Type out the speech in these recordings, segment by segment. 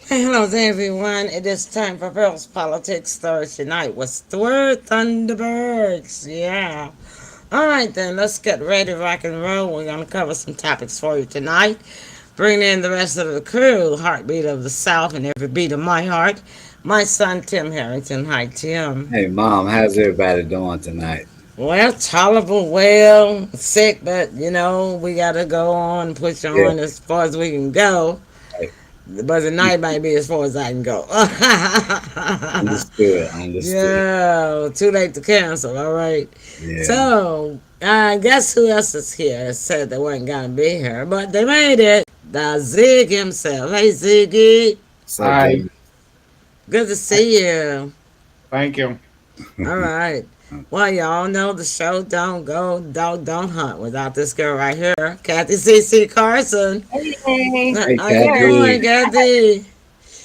Hey, hello there, everyone. It is time for Pearls Politics Thursday night with the word Thunderbirds. Yeah. All right, then, let's get ready to rock and roll. We're going to cover some topics for you tonight. Bring in the rest of the crew, Heartbeat of the South and every beat of my heart. My son, Tim Harrington. Hi, Tim. Hey, Mom, how's everybody doing tonight? Well, tolerable, well, sick, but, we got to go on, push Yeah, on as far as we can go. hey, But the night might be as far as I can go. understood, understood. Yeah, too late to cancel. All right. Yeah. So, guess who else is here? That said they weren't gonna be here, but they made it. The Zig himself. Hey, Ziggy. What's up, Hi, JB? Good to see you. thank you. All right. Well, y'all know the show don't go, don't hunt without this girl right here, Kathy C.C. Carson. Hey, Hey, How I'm you here. doing, Kathy. Kathy?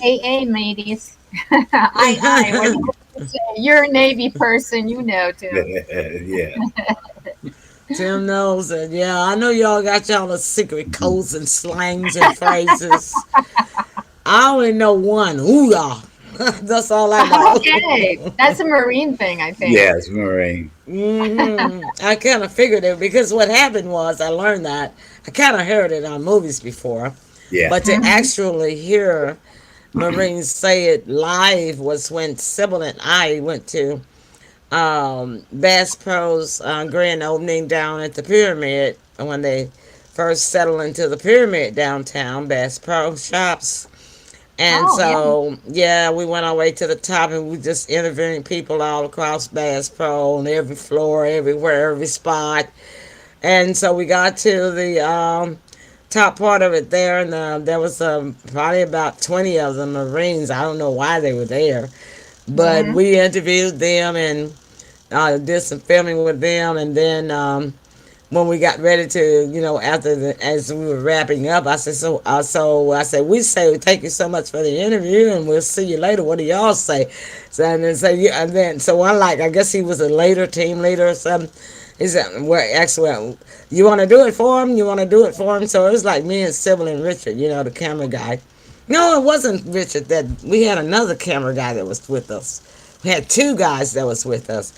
Hey, mateys. I was about to say, you're a Navy person, you know, Tim. Yeah. Tim knows it. Yeah, I know y'all got y'all the secret codes and slangs and phrases. I only know one. Ooh, y'all. That's all I Okay, know. that's a Marine thing, I think. Yes, Marine. I kind of figured it because what happened was I learned that I kind of heard it on movies before, Yeah. but to Hmm. actually hear Marines say it live was when Sybil and I went to Bass Pro's grand opening down at the Pyramid when they first settled into the Pyramid downtown, Bass Pro Shops. And Oh, yeah. so, yeah, we went our way to the top and we just interviewing people all across Bass Pro on every floor, everywhere, every spot. And so we got to the top part of it there, and there was probably about 20 of the Marines. I don't know why they were there, but Hmm. we interviewed them and did some filming with them, and then when we got ready to, after as we were wrapping up, I said, so I said, we say thank you so much for the interview, and we'll see you later. What do y'all say? So and then say, yeah, and then so one like I guess he was a later team leader or something. He said, well, actually, you want to do it for him? You want to do it for him? So it was like me and Sybil and Richard, the camera guy. No, it wasn't Richard. That we had another camera guy that was with us. We had two guys that was with us.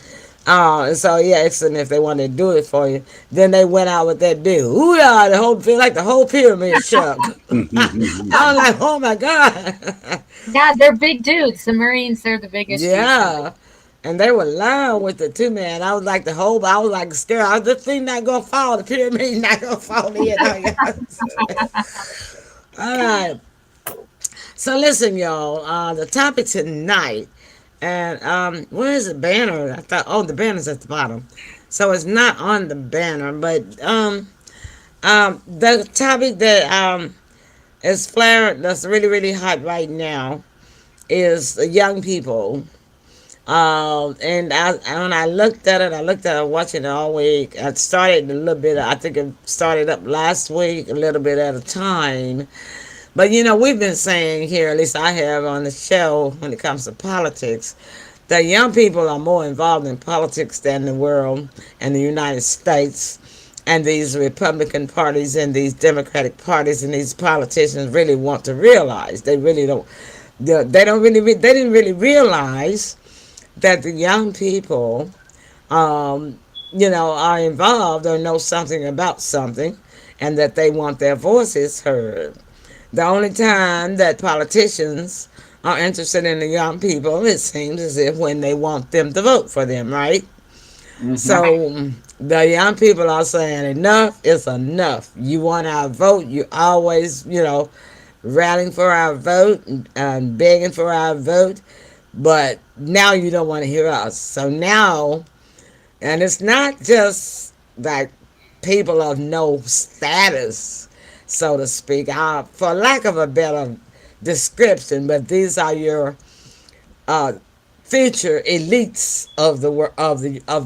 And so yeah, excellent. If they wanted to do it for you, then they went out with that dude. Ooh, yeah, the whole feel like the whole pyramid shook. I was like, oh my god. Yeah, they're big dudes. The Marines, they're the biggest dudes in the. Yeah. And they were loud with it too, man. I was like the whole, I was like scared. I was the thing not gonna fall. The pyramid not gonna fall in. All right. So listen, y'all. The topic tonight, and where is the banner? I thought, oh, the banner's at the bottom, so it's not on the banner. But the topic that is flaring, that's really really hot right now, is the young people. And when I looked at it, watching it all week. I started a little bit. I think it started up last week, a little bit at a time. But we've been saying here, at least I have on the show, when it comes to politics, that young people are more involved in politics than the world and the United States. And these Republican parties and these Democratic parties and these politicians really want to realize. They really don't. They don't really. They didn't really realize that the young people, um, are involved or know something about something, and that they want their voices heard. The only time that politicians are interested in the young people, it seems as if when they want them to vote for them, right? Hmm. Right. So the young people are saying enough is enough. You want our vote, you always, rallying for our vote and begging for our vote, but now you don't want to hear us. So now, and it's not just like people of no status, so to speak, for lack of a better description, but these are your uh, future elites of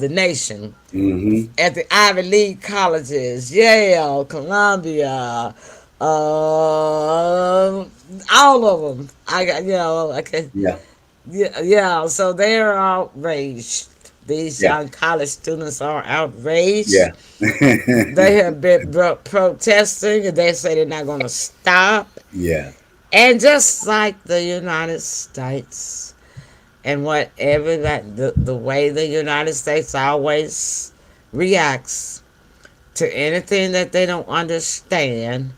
the nation Hmm. at the Ivy League colleges, Yale, Columbia, all of them. I got okay, Yeah. yeah, yeah. So they're outraged. These Yeah. young college students are outraged. Yeah. They have been protesting, and they say they're not going to stop. Yeah. And just like the United States, and what everybody, the way the United States always reacts to anything that they don't understand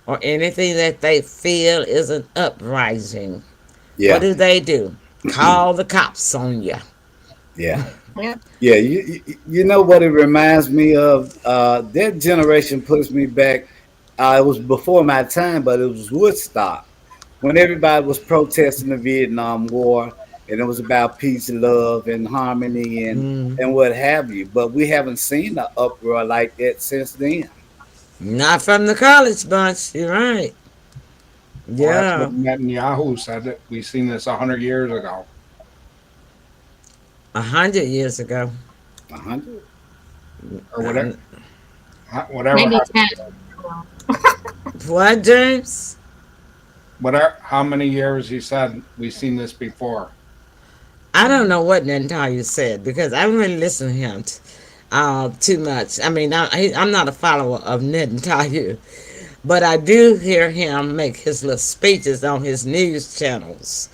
or anything that they feel is an uprising, what Yeah. do? Call the cops on you. Yeah. Yep. Yeah, you know what it reminds me of? That generation puts me back. It was before my time, but it was Woodstock when everybody was protesting the Vietnam War, and it was about peace, love, and harmony, Mm, and what have you. But we haven't seen an uproar like that since then. not from the college bunch. You're right. Well, that's what Yeah, Netanyahu said. That we seen this 100 years ago, 100 years ago. 100. or whatever. Um, Whatever. Maybe 10. what, James? Whatever. How many years he said we seen this before? I don't know what Natalia said because I don't really listen to him too much. I mean, I'm not a follower of Natalia, but I do hear him make his little speeches on his news channels.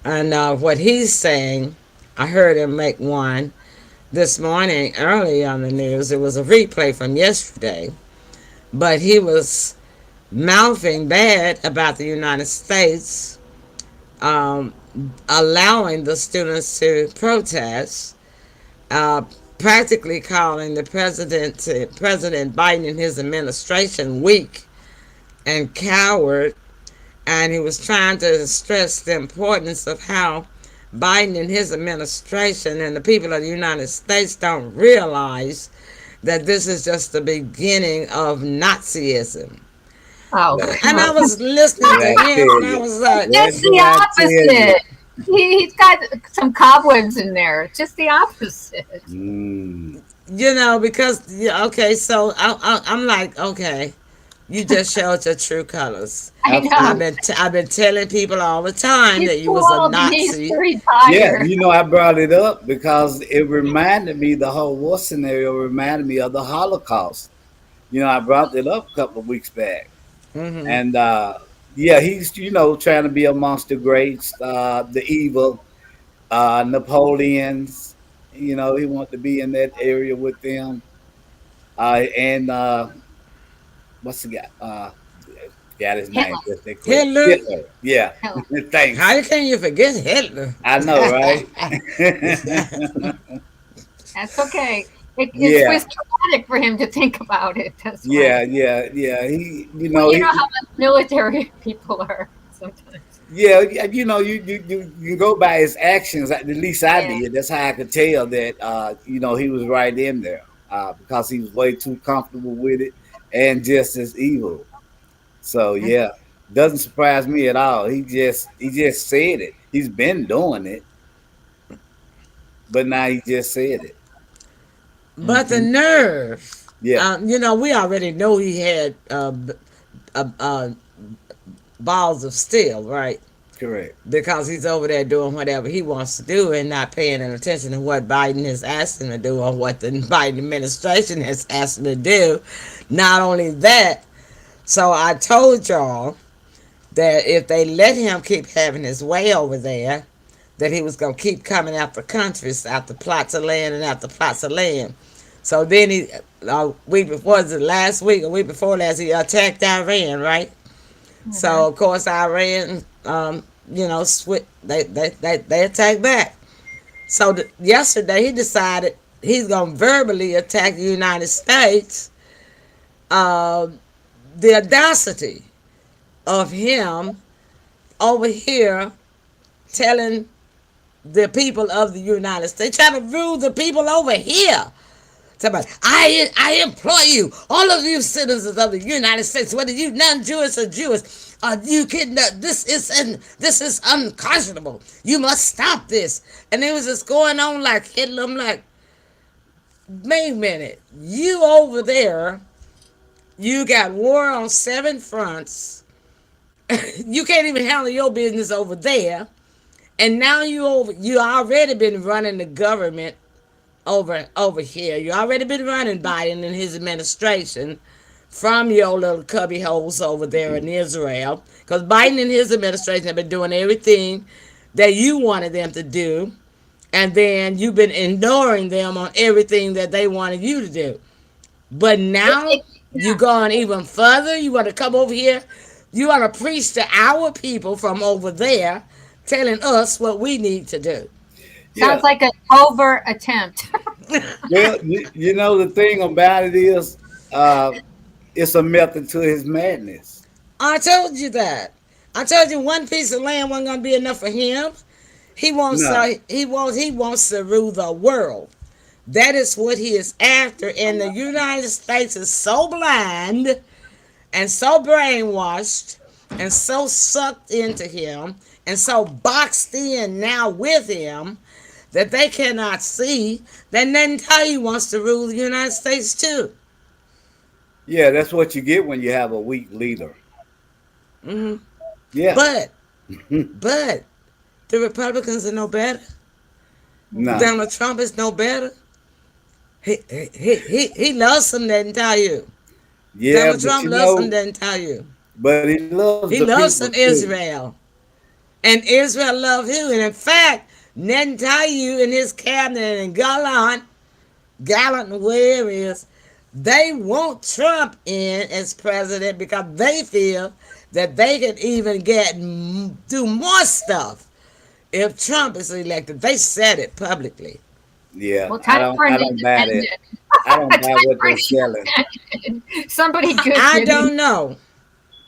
And what he's saying, I heard him make one this morning early on the news. It was a replay from yesterday, but he was mouthing bad about the United States um, allowing the students to protest, uh, practically calling the President Biden and his administration weak and coward, and he was trying to stress the importance of how Biden and his administration and the people of the United States don't realize that this is just the beginning of Nazism. Oh, Well, And I well, was listening what to I him, tell and I you, was like, what just do the I tell you? opposite. He's got some cobwebs in there. Just the opposite. Mm, because yeah, okay, so I'm like, okay, you just showed your true colors. I know. absolutely. I've been telling people all the time He's that you too was a old and he's Nazi. to Yeah, retire. I brought it up because it reminded me, the whole war scenario reminded me of the Holocaust. I brought it up a couple of weeks back. Hmm. And yeah, he's, trying to be amongst the greats, the evil Napoleons. He wanted to be in that area with them. And what's the guy? Got his name Hitler. just that quick. Hitler. Hitler. Yeah. Hitler. How Thanks. can you forget Hitler? I know, right? That's okay. It Yeah. was traumatic for him to think about it. That's why. Yeah, yeah, yeah. He, Well, you know how much military people are sometimes. yeah, you go by his actions. At least I Yeah. did. That's how I could tell that he was right in there because he was way too comfortable with it and just as evil. So yeah, doesn't surprise me at all. He just said it. He's been doing it, but now he just said it. But the Hmm. nerve, Yeah, we already know he had balls of steel, right? correct. Because he's over there doing whatever he wants to do and not paying any attention to what Biden has asked him to do or what the Biden administration has asked him to do. Not only that, so I told y'all that if they let him keep having his way over there, that he was going to keep coming after countries, after plots of land and after plots of land. So then week before, was it last week or week before last, he attacked Iran, right? So of course Iran, they attacked back. So yesterday he decided he's gonna verbally attack the United States. Um, the audacity of him over here telling the people of the United States, trying to rule the people over here. Somebody, I implore you, all of you citizens of the United States, whether you non-Jewish or Jewish, you can. This is unconscionable. You must stop this. And it was just going on like Hitler. I'm like, wait a minute, you over there, you got war on 7 fronts. You can't even handle your business over there, and now you already been running the government over here. You already been running Biden and his administration from your little cubby holes over there in Israel. Because Biden and his administration have been doing everything that you wanted them to do, and then you've been ignoring them on everything that they wanted you to do. But now you Yeah. going even further. You want to come over here. You want to preach to our people from over there, telling us what we need to do. Yeah. Sounds like a covert attempt. Well, you know the thing about it is, uh, it's a method to his madness. I told you that. I told you one piece of land wasn't gonna be enough for him. No. He wants to rule the world. That is what he is after. And the United States is so blind and so brainwashed and so sucked into him and so boxed in now with him that they cannot see that Netanyahu wants to rule the United States too. Yeah, that's what you get when you have a weak leader. Hmm. Yeah. But but the Republicans are no better. No. Donald Trump is no better. He loves some Netanyahu. Yeah, Donald but Trump you loves some know, Netanyahu. but he loves the He loves people some too. Israel. And Israel love him. And in fact, Netanyahu and his cabinet and Gallant, where he is, they want Trump in as president because they feel that they can even do more stuff if Trump is elected. They said it publicly. Yeah, Well, time for I an don't buy that. independent. I don't buy Time what for they're an selling. independent. Somebody good I getting. don't know.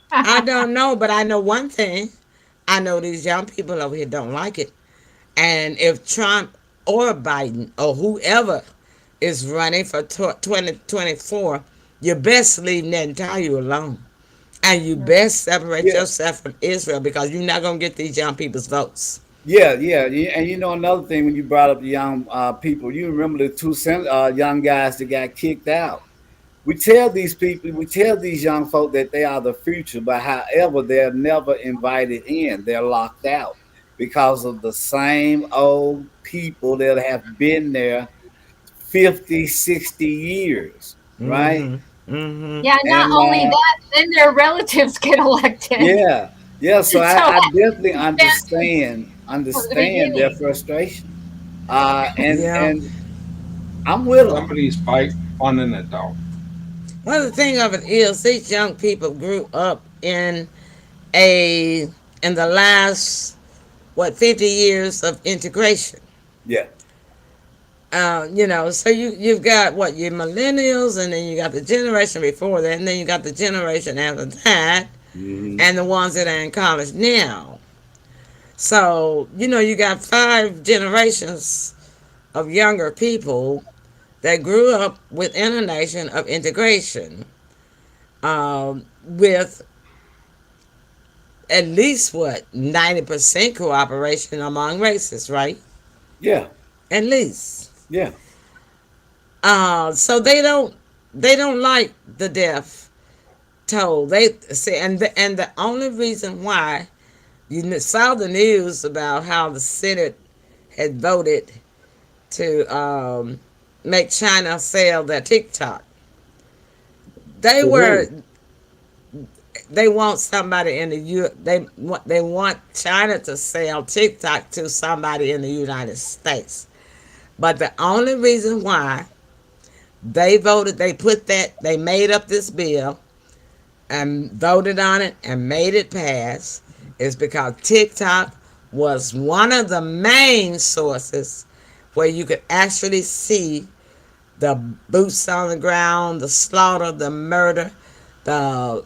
I don't know, but I know one thing. I know these young people over here don't like it. And if Trump or Biden or whoever is running for 2024, you best leave Netanyahu alone. And you best separate Yeah, yourself from Israel because you're not going to get these young people's votes. and you know another thing when you brought up the young people, you remember the two young guys that got kicked out. We tell these young folk that they are the future, but however, they're never invited in. They're locked out because of the same old people that have been there 50, 60 years, right? Mm-hmm. Mm-hmm. Yeah, not And only that, then their relatives get elected. yeah, yeah. So So I definitely back from the understand their beginning. frustration. Yeah. And I'm with them. Somebody's funding it though. Well, the thing of it is, these young people grew up a in the last 50 years of integration. Yeah. So you've got your millennials, and then you got the generation before that, and then you got the generation after that, Hmm. and the ones that are in college now. So you got 5 generations of younger people that grew up within a nation of integration, with at least 90% cooperation among races, right? Yeah. At least. Yeah. So they don't like the death toll. They say, and the only reason why saw the news about how the Senate had voted to make China sell their TikTok. They To were who? they want somebody in the they want China to sell TikTok to somebody in the United States. But the only reason why they made up this bill and voted on it and made it pass is because TikTok was one of the main sources where you could actually see the boots on the ground, the slaughter, the murder, the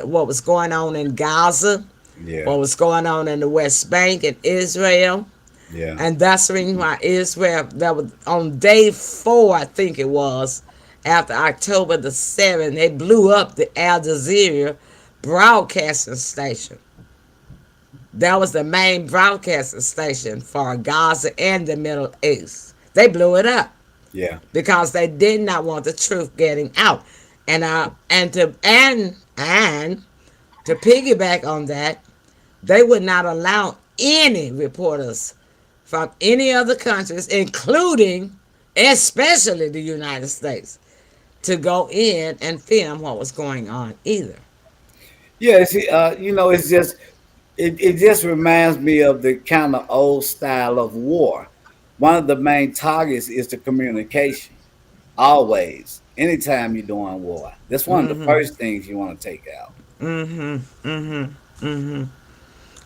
what was going on in Gaza, Yeah. what was going on in the West Bank and Israel. Yeah. And that's the reason why Israel, that was on day 4, I think it was, after October the 7th, they blew up the Al Jazeera broadcasting station. That was the main broadcasting station for Gaza and the Middle East. They blew it up Yeah. because they did not want the truth getting out. And to piggyback on that, they would not allow any reporters from any other countries, including especially the United States, to go in and film what was going on either. Yeah, see, it's just it just reminds me of the kind of old style of war. One of the main targets is the communication. Always, anytime you're doing war, that's one of the Mm-hmm. first things you want to take out. Mm-hmm. Mm-hmm. Mm-hmm.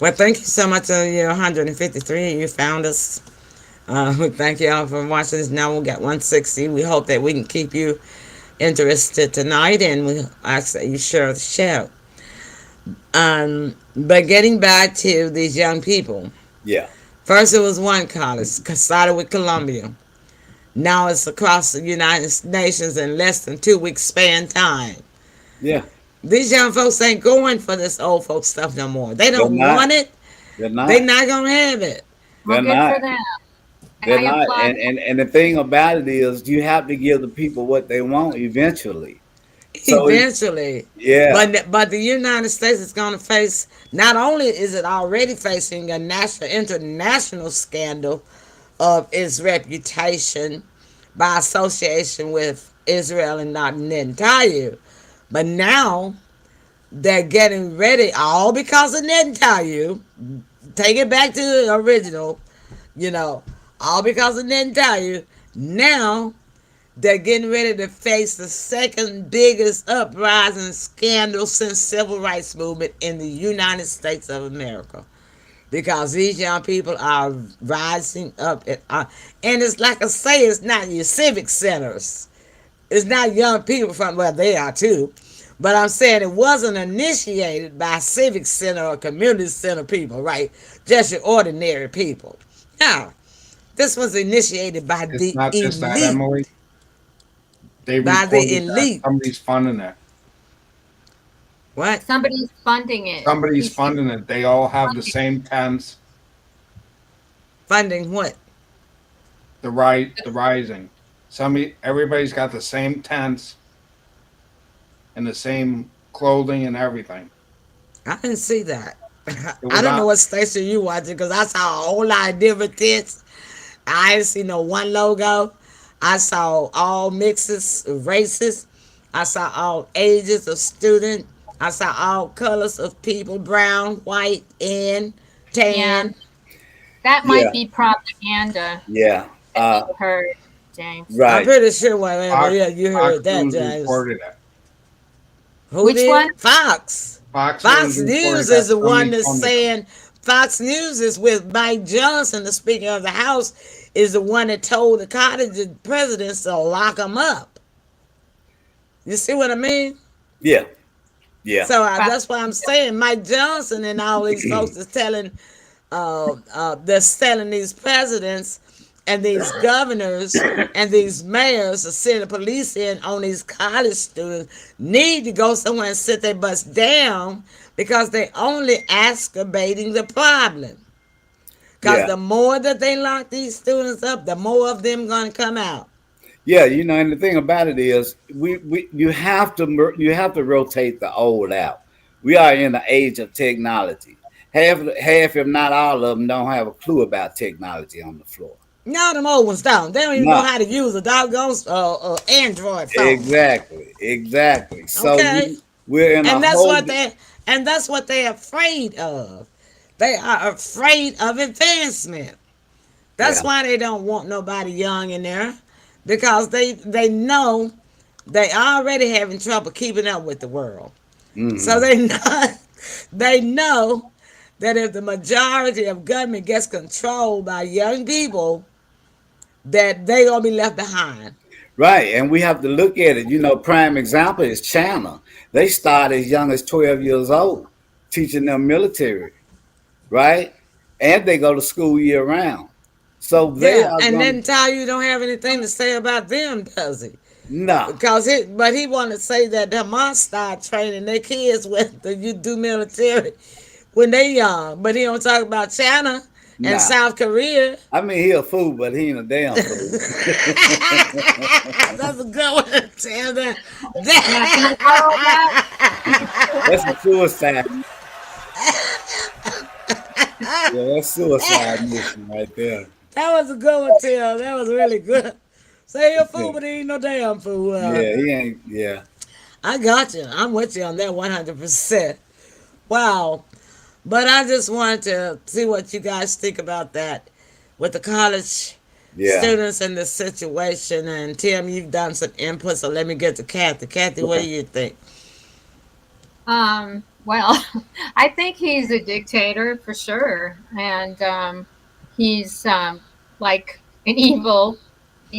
Well, thank you so much on year 153. You found us. We thank you all for watching this. Now we'll get 160. We hope that we can keep you interested tonight, and we ask that you share the show. But getting back to these young people, Yeah, first it was one college, started with Columbia. Now it's across the United Nations in less than 2 weeks span time. yeah, These young folks ain't going for this old folks stuff no more. They they're don't not. want it. They're They not. not gonna have it. Well, They're good for not. them. They're I not. applaud. And the thing about it is, you have to give the people what they want eventually. So Eventually. yeah, But the United States is going to face, not only is it already facing a national international scandal of its reputation by association with Israel and not Netanyahu, but now they're getting ready, all because of Netanyahu. Take it back to the original, you know, all because of Netanyahu. Now they're getting ready to face the second biggest uprising scandal since civil rights movement in the United States of America. Because these young people are rising up, and it's like I say, it's not your civic centers. It's not young people from, well, they are too, but I'm saying it wasn't initiated by civic center or community center people, right? Just your ordinary people. No, this was initiated by It's the not just that, elite. Emily. They By the reported that elite. somebody's funding it. What? Somebody's funding it. Somebody's These funding it. They all have the same tents. Funding what? The rising. Everybody's got the same tents and the same clothing and everything. I didn't see that. It I was don't know on. what station you watching because I saw a whole lot of different tents. I didn't see no one logo. I saw all mixes of races. I saw all ages of student. I saw all colors of people: brown, white, and Yeah, tan. that might yeah, be propaganda yeah. that you heard, James. I'm Right. pretty sure whatever. Fox, Yeah, you Fox heard that, News James. reported it. Who Which did? one? Fox. Fox Fox News reported News that is the one somebody's that's funding it. saying, Fox News is with Mike Johnson, the Speaker of the House, is the one that told the cottage presidents to lock them up. You see what I mean? Yeah, yeah, So But that's why I'm saying Mike Johnson and all these folks is telling, they're telling these presidents and these governors and these mayors to send the police in on these college students need to go somewhere and sit their butts down because they only exacerbating the problem. Because yeah, the more that they lock these students up, the more of them going to come out. yeah. And the thing about it is, we you have to rotate the old out. We are in the age of technology. Half, if not all of them, don't have a clue about technology on the floor. Now them old ones don't. They don't even know No, how to use a doggone Android phone. exactly, exactly. So Okay? we're in a And that's whole. what they're afraid of. They are afraid of advancement. That's Yeah. why they don't want nobody young in there. Because they know they already having trouble keeping up with the world. So Hmm. they know that if the majority of government gets controlled by young people, that they gonna be left behind. Right, and we have to look at it. Prime example is China. They start as young as 12 years old, teaching them military, right? And they go to school year round. So they Yeah, are and going then Tayu don't have anything to say about them, does he? no, But he want to say that Hamas start training their kids with the you do military when they young, but he don't talk about China and nah. South Korea. I mean, he a fool, but he ain't a damn fool. That's a good one, Tim. yeah, can I borrow that? That's a suicide. Yeah, that's suicide mission right there. That was a good one, Tim. That was really good. Say a fool, but he ain't no damn fool. Yeah, he ain't. Yeah, I got you. I'm with you on that 100%. Wow. But I just wanted to see what you guys think about that with the college yeah. students in this situation. And Tim, you've done some input, so let me get to Kathy. Kathy, what Okay. do you think? Well, I think he's a dictator for sure, and he's like an evil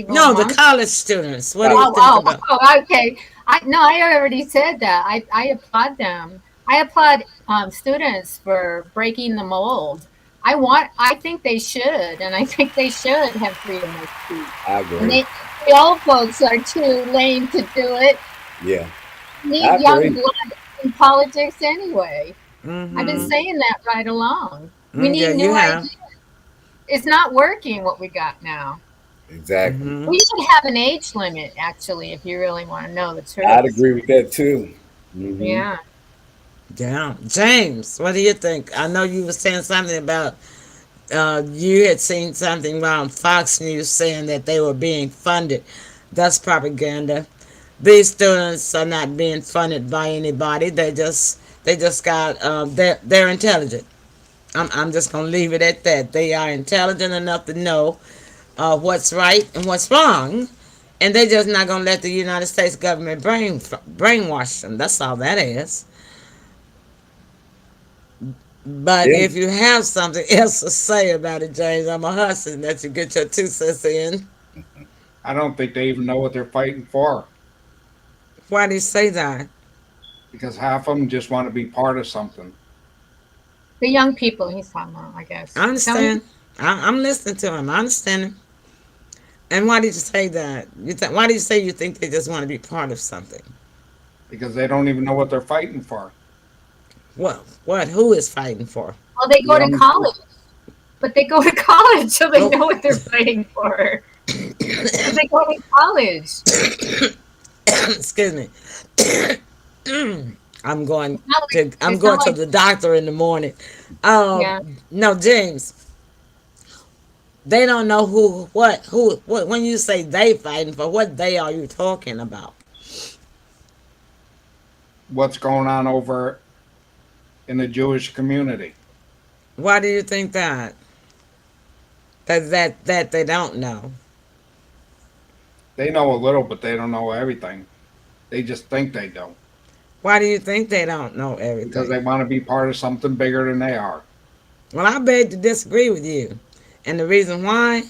No, the monk. college students. What do you College. think about? Okay. I already said that. I applaud them. I applaud students for breaking the mold. I think they should, and I think they should have freedom of speech. I And agree. the old folks are too lame to do it. Yeah, We I need young agree. blood in politics anyway. I've been Mm-hmm. saying that right along. We Yeah, need you new have. ideas. It's not working what we got now. Exactly. Mm-hmm. We should have an age limit, actually, if you really want to know the I'd truth. agree with that too. Hmm. Yeah. Yeah. James, what do you think? I know you were saying something about you had seen something on Fox News saying that they were being funded. That's propaganda. These students are not being funded by anybody. They just got they're intelligent. I'm just gonna leave it at that. They are intelligent enough to know what's right and what's wrong, and they're just not gonna let the United States government brainwash them. That's all that is. But Yeah. if you have something else to say about it, James, I'm a hustler that you get your 2 cents in. I don't think they even know what they're fighting for Why do you say that? because half of them just want to be part of something. The young people he's talking about, I guess. I Tell me. understand. I'm listening to him. I understand him. And why did you say that? Why do you say you think they just want to be part of something? Because they don't even know what they're fighting for. Well, what? Who is fighting for? Well, they The go to young college, but they go to college, so they Oh, know what they're fighting for. So they go to college. excuse me. I'm going I'm It's going not to like, the doctor in the morning. yeah. No, James. They don't know who. When you say they fighting for, what they are you talking about? What's going on over in the Jewish community? Why do you think that? That they don't know. They know a little, but they don't know everything. They just think they do Why do you think they don't know because they everything? want to be part of something bigger than they are. Well, I beg to disagree with you, and the reason why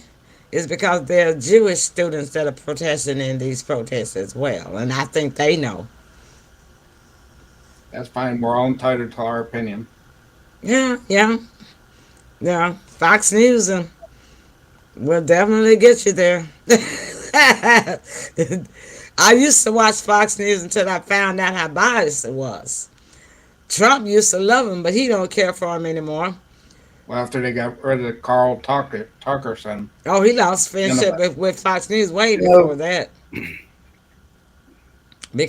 is because there are Jewish students that are protesting in these protests as well, and I think they know. That's fine. We're all entitled to our opinion. Yeah, yeah, yeah. Fox News will definitely get you there. I used to watch Fox News until I found out how biased it was. Trump used to love him, but he don't care for him anymore. Well, after they got rid of Carl Tuckerson, Oh, he lost you know, friendship with Fox News way You before know, that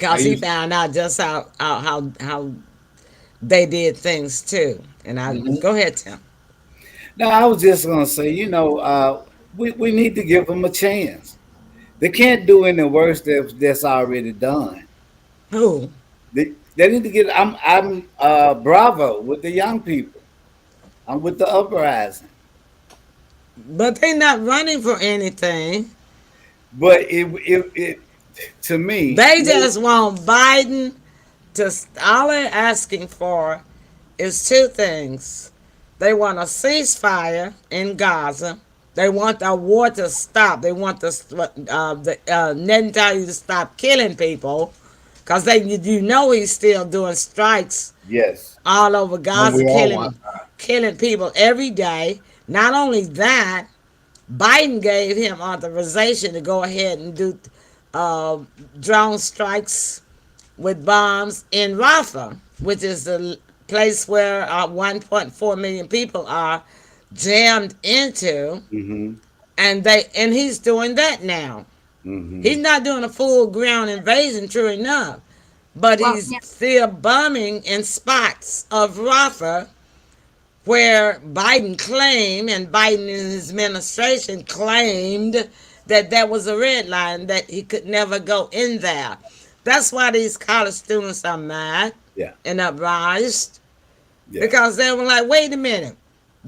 I because he used. found out just how they did things too. And I mhm. go ahead, Tim. No, I was just gonna say, we need to give them a chance. They can't do any worse that's already done. Who? They need to get. I'm bravo with the young people. I'm with the uprising. But they not running for anything. But it to me, They just want Biden to. All they're asking for is two things. They want a ceasefire in Gaza. They want the war to stop. They want the Netanyahu to stop killing people, because he's still doing strikes yes. all over Well, Gaza, we all want. killing people every day. Not only that, Biden gave him authorization to go ahead and do uh, drone strikes with bombs in Rafah, which is the place where 1.4 million people are jammed into, Hmm. and he's doing that now. He's Hmm. not doing a full ground invasion, true enough, but Well, he's yeah. still bombing in spots of Rafah where Biden claimed, and Biden and his administration claimed that there was a red line that he could never go in there. That's why these college students are mad Yeah. and uprised Yeah. because they were like, wait a minute,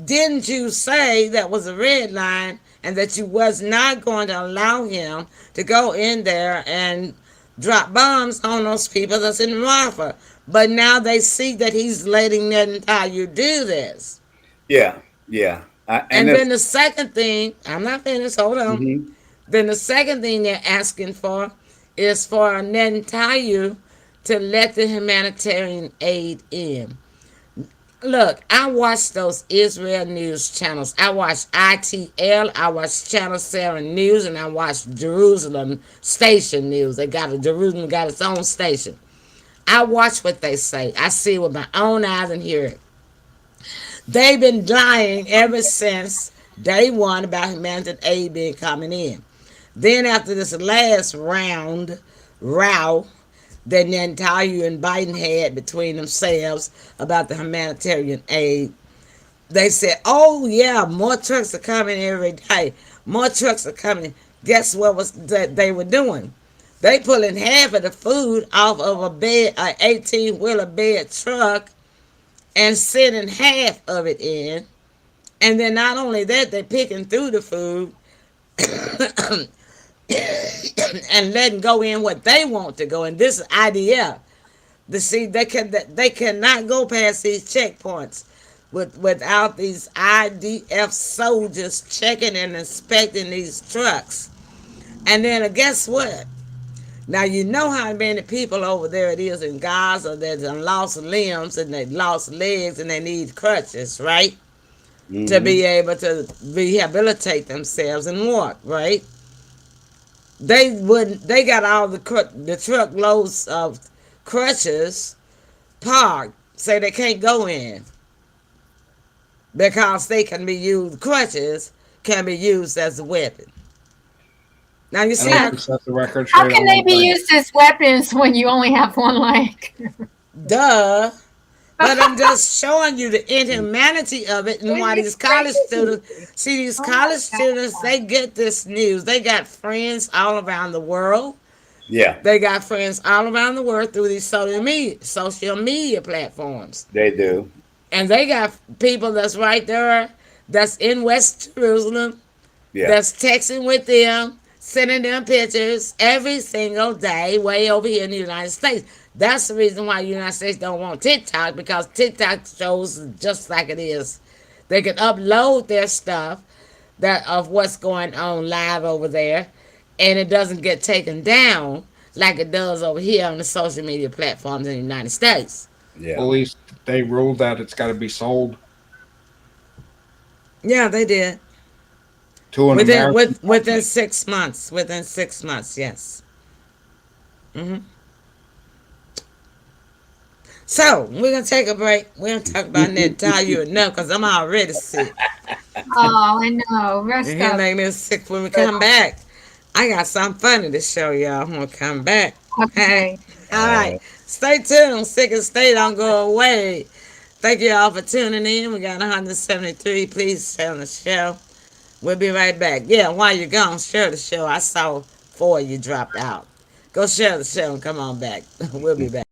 didn't you say that was a red line and that you was not going to allow him to go in there and drop bombs on those people that's in Rafah? But now they see that he's letting Netanyahu do this. Yeah. Yeah. And then the second thing, I'm not finished, hold on. Mhm. Then the second thing they're asking for is for Netanyahu to let the humanitarian aid in. Look, I watch those Israel news channels. I watch ITL, I watch Channel 7 News, and I watch Jerusalem Station News. Jerusalem got its own station. I watch what they say. I see it with my own eyes and hear it. They've been lying ever since day one about humanitarian aid being coming in. Then after this last row that Netanyahu and Biden had between themselves about the humanitarian aid, they said, oh yeah, more trucks are coming every day. More trucks are coming. Guess what was that they were doing? They pulling half of the food off of a 18-wheeler bed truck and sending half of it in. And then not only that, they're picking through the food and letting go in what they want to go. And this is IDF. They cannot go past these checkpoints without these IDF soldiers checking and inspecting these trucks. And then guess what? Now you know how many people over there it is in Gaza that lost limbs and they lost legs and they need crutches, right? Mm-hmm. To be able to rehabilitate themselves and walk, right? They got all the truckloads of crutches parked, so they can't go in because they can be used. Crutches can be used as a weapon. Now you see how can they be used as weapons when you only have one leg? Duh. But I'm just showing you the inhumanity of it and why these college students, they get this news. They got friends all around the world. Yeah. They got friends all around the world through these social media platforms. They do. And they got people that's right there, that's in West Jerusalem, that's texting with them, sending them pictures every single day way over here in the United States. That's the reason why the United States don't want TikTok, because TikTok shows just like it is. They can upload their stuff of what's going on live over there, and it doesn't get taken down like it does over here on the social media platforms in the United States. Yeah. At least they ruled that it's got to be sold. Yeah, they did. To an within 6 months. Within 6 months, yes. Mm-hmm. So, we're going to take a break. We're going to talk about Netanyahu enough because I'm already sick. Oh, I know. Rest and up. he'll make me sick when we come back. I got something funny to show y'all when we come back. Okay. All right. Stay tuned. Sick and stay. Don't go away. Thank you all for tuning in. We got 173. Please share the show. We'll be right back. Yeah, while you're gone, share the show. I saw 4 of you dropped out. Go share the show and come on back. We'll be back.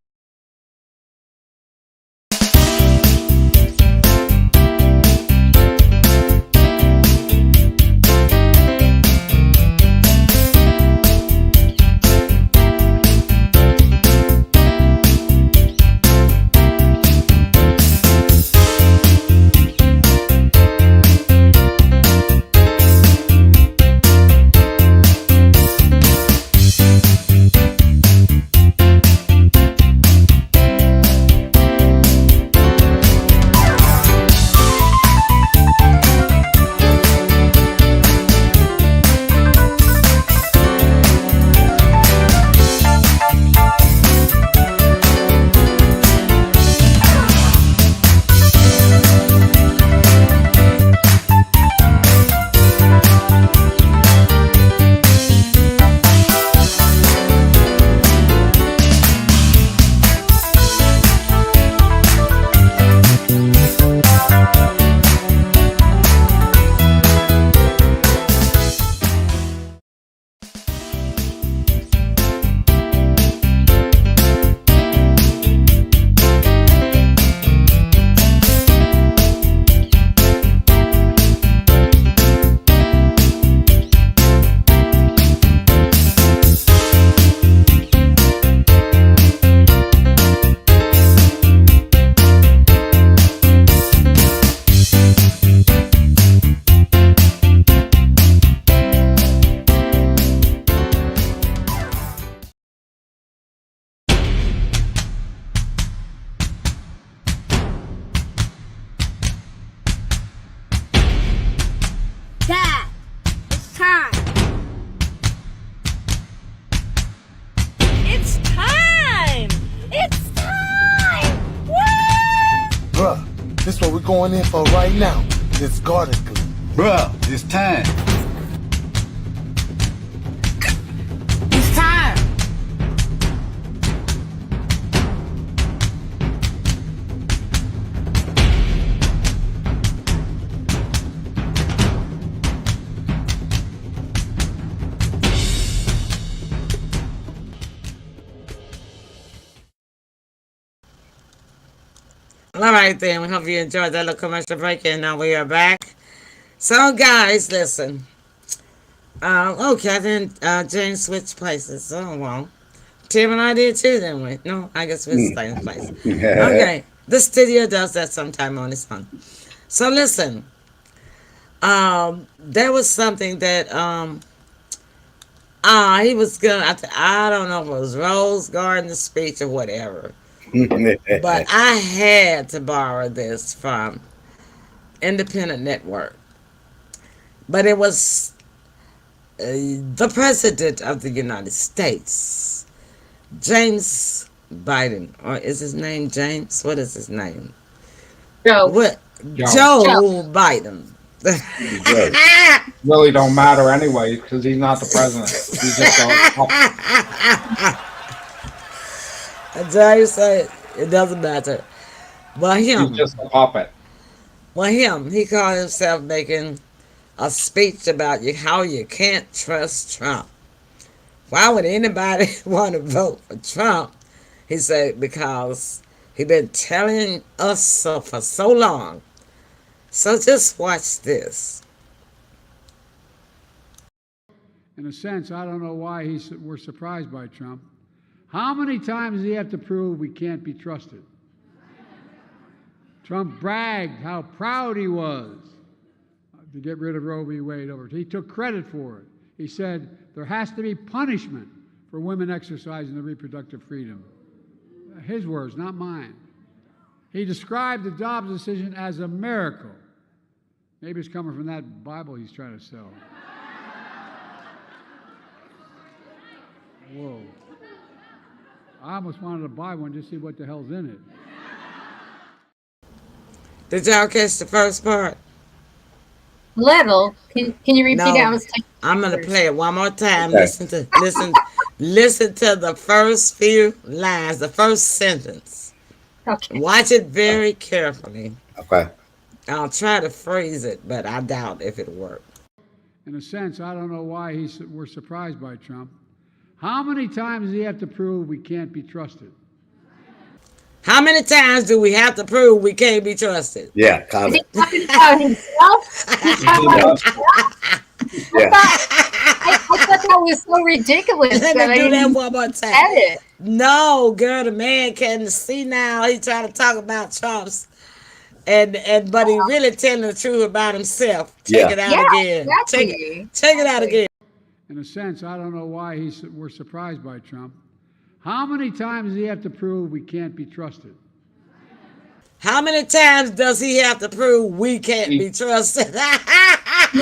That's what we're going in for right now. This garden glee. Bruh, it's time. It's time. All right, then. We hope you enjoyed that little commercial break, and now we are back. So, guys, listen. Okay, then James switched places. Oh, well. Tim and I did too, didn't we? No, I guess we stayed in place. Okay, the studio does that sometime on its own. So, listen. There was something that he was gonna. I don't know if it was Rose Garden speech or whatever, but I had to borrow this from Independent Network. But it was the President of the United States, James Biden, or is his name James? What is his name? Joe. What? Joe. Joe Biden. Really don't matter anyway because he's not the president. He's just a James said it doesn't matter. Well, he's just a puppet. he called himself making a speech about how you can't trust Trump. Why would anybody want to vote for Trump? He said because he's been telling us so for so long. So just watch this. In a sense, I don't know why we're surprised by Trump. How many times does he have to prove we can't be trusted? Trump bragged how proud he was to get rid of Roe v. Wade over. He took credit for it. He said there has to be punishment for women exercising their reproductive freedom. His words, not mine. He described the Dobbs decision as a miracle. Maybe it's coming from that Bible he's trying to sell. Whoa. I almost wanted to buy one just to see what the hell's in it. Did y'all catch the first part? Little. Can you repeat No. it? I was taking I'm gonna play it one more time. Okay. Listen to the first few lines, the first sentence. Okay. Watch it very carefully. Okay. I'll try to phrase it, but I doubt if it'll work. In a sense, I don't know why we're surprised by Trump. How many times does he have to prove we can't be trusted? How many times do we have to prove we can't be trusted? Yeah, Is comment. he talking about himself? He's talking about himself? Yeah. I thought that was so ridiculous. Let that me I do that even one more time. said it. No, girl, the man can see now. He trying to talk about Trump's, but he really telling the truth about himself. Check Yeah. it out Yeah, again. exactly. Check it out again. In a sense, I don't know why we're surprised by Trump. How many times does he have to prove we can't be trusted? How many times does he have to prove we can't be trusted? He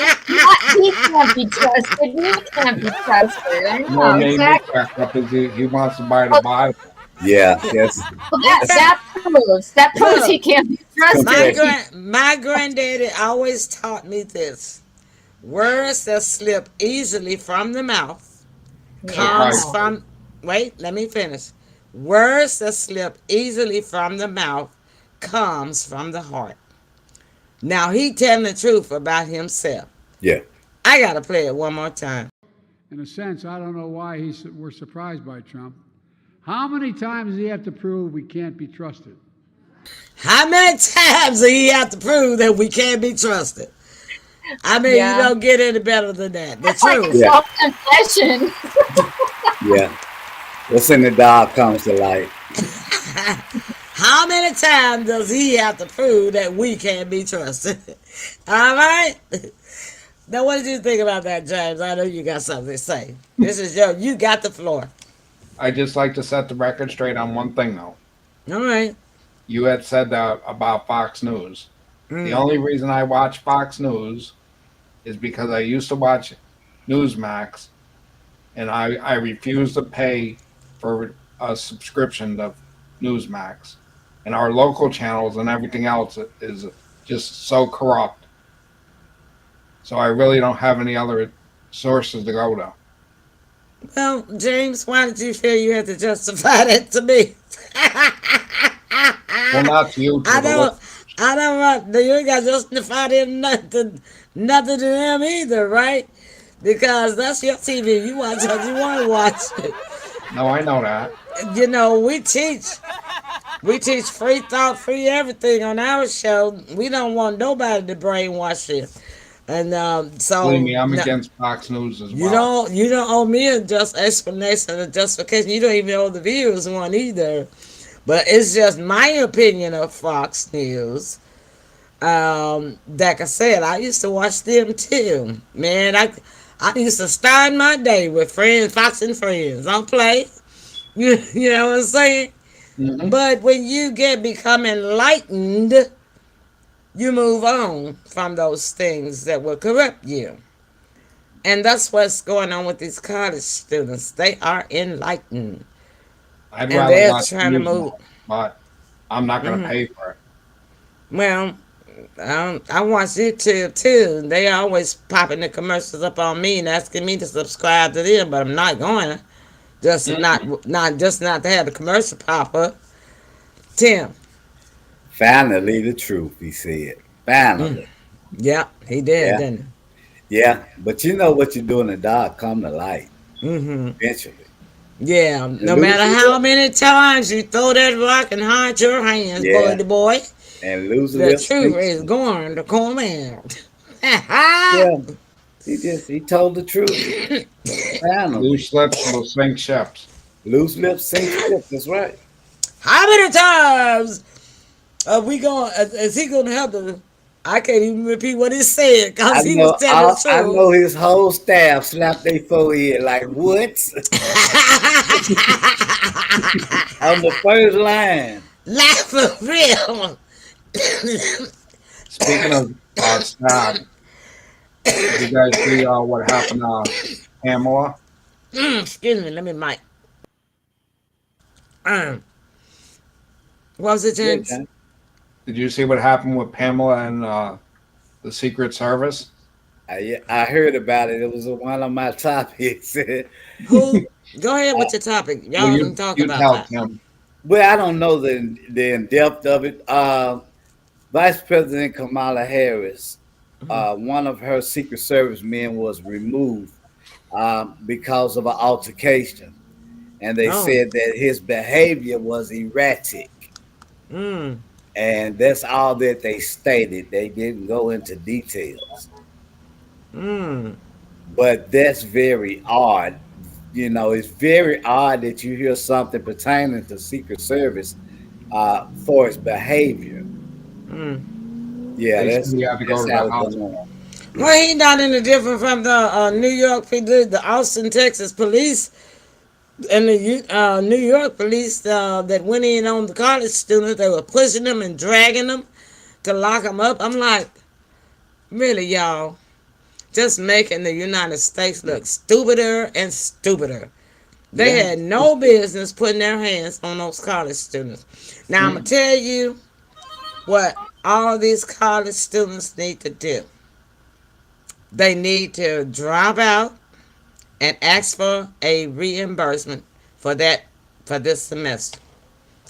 can't be trusted. We can't be trusted. I What know, made me exactly. crack up is he wants to buy the Bible. Yeah. Yes. Well, that proves he can't be trusted. My granddaddy always taught me this. Words that slip easily from the mouth comes Right. from, wait, let me finish. Words that slip easily from the mouth comes from the heart. Now he telling the truth about himself. Yeah. I gotta play it one more time. In a sense, I don't know why we're surprised by Trump. How many times does he have to prove we can't be trusted? How many times do he have to prove that we can't be trusted? I mean, Yeah. you don't get any better than that. The That's like a truth. Yeah. self-confession. Yeah. What's in the dog comes to light. How many times does he have to prove that we can't be trusted? All right. Now, what did you think about that, James? I know you got something to say. This is you got the floor. I just like to set the record straight on one thing, though. All right. You had said that about Fox News. The only reason I watch Fox News is because I used to watch Newsmax, and I refuse to pay for a subscription to Newsmax and our local channels and everything else is just so corrupt. So I really don't have any other sources to go to. Well, James, why did you feel you had to justify that to me? Well, not to you, to I the don't. I don't want. You ain't got to justify them nothing to them either, right? Because that's your TV. You watch what you want to watch it. No, I know that. You know, we teach free thought, free everything on our show. We don't want nobody to brainwash you. And so Believe me, I'm no, against Fox News as you well. don't owe me a just explanation or justification. You don't even owe the viewers one either. But it's just my opinion of Fox News. Like I said, I used to watch them too. Man, I used to start my day with friends, Fox and Friends. Don't play. You know what I'm saying? Mhm. But when you become enlightened, you move on from those things that will corrupt you. And that's what's going on with these college students. They are enlightened. I'd And rather they're watch trying to news move. now, but I'm not going to pay for it. Well, I watch YouTube too. They always popping the commercials up on me and asking me to subscribe to them, but I'm not going to. Just not to have the commercial pop up. Tim. Finally, the truth, he said. Finally. Yeah, he did, Yeah. didn't Yeah. But you know what you're doing, the dark come to light he? Mm-hmm. eventually. Yeah, And no lose matter it. how many times you throw that rock and hide your hands, Yeah. boy, And losing the their truth speech. is going to come out. Yeah. He told the truth. Finally. Loose lips will sink ships. Loose lips sink ships. That's right. How many times are we going? Is he going to have to? I can't even repeat what he said because he was telling the I know truth. his whole staff slapped their forehead like what? On the first line. Laugh for real. Speaking of staff, did you guys see what happened to Pamela? Excuse me, let me mic. Um, what was it, James? Yeah, Did you see what happened with Pamela and the Secret Service? I heard about it. It was one of my topics. Who? Go ahead with your topic. Y'all Well, can talk you about tell that. Tim. Well, I don't know the in depth of it. Vice President Kamala Harris, one of her Secret Service men was removed because of an altercation, and they Oh. said that his behavior was erratic, Mm. and that's all that they stated. They didn't go into details, Mm. but that's very odd. You know, it's very odd that you hear something pertaining to Secret Service for its behavior. Mm. Yeah, They that's said you have to go that's to how the it's hospital. going on. Well, he not any different from the New York police, the Austin, Texas police, and the New York police that went in on the college students. They were pushing them and dragging them to lock them up. I'm like, really, y'all? Just making the United States look stupider and stupider. They Yeah. had no business putting their hands on those college students. Now, I'm going to tell you what all these college students need to do. They need to drop out and ask for a reimbursement for this semester.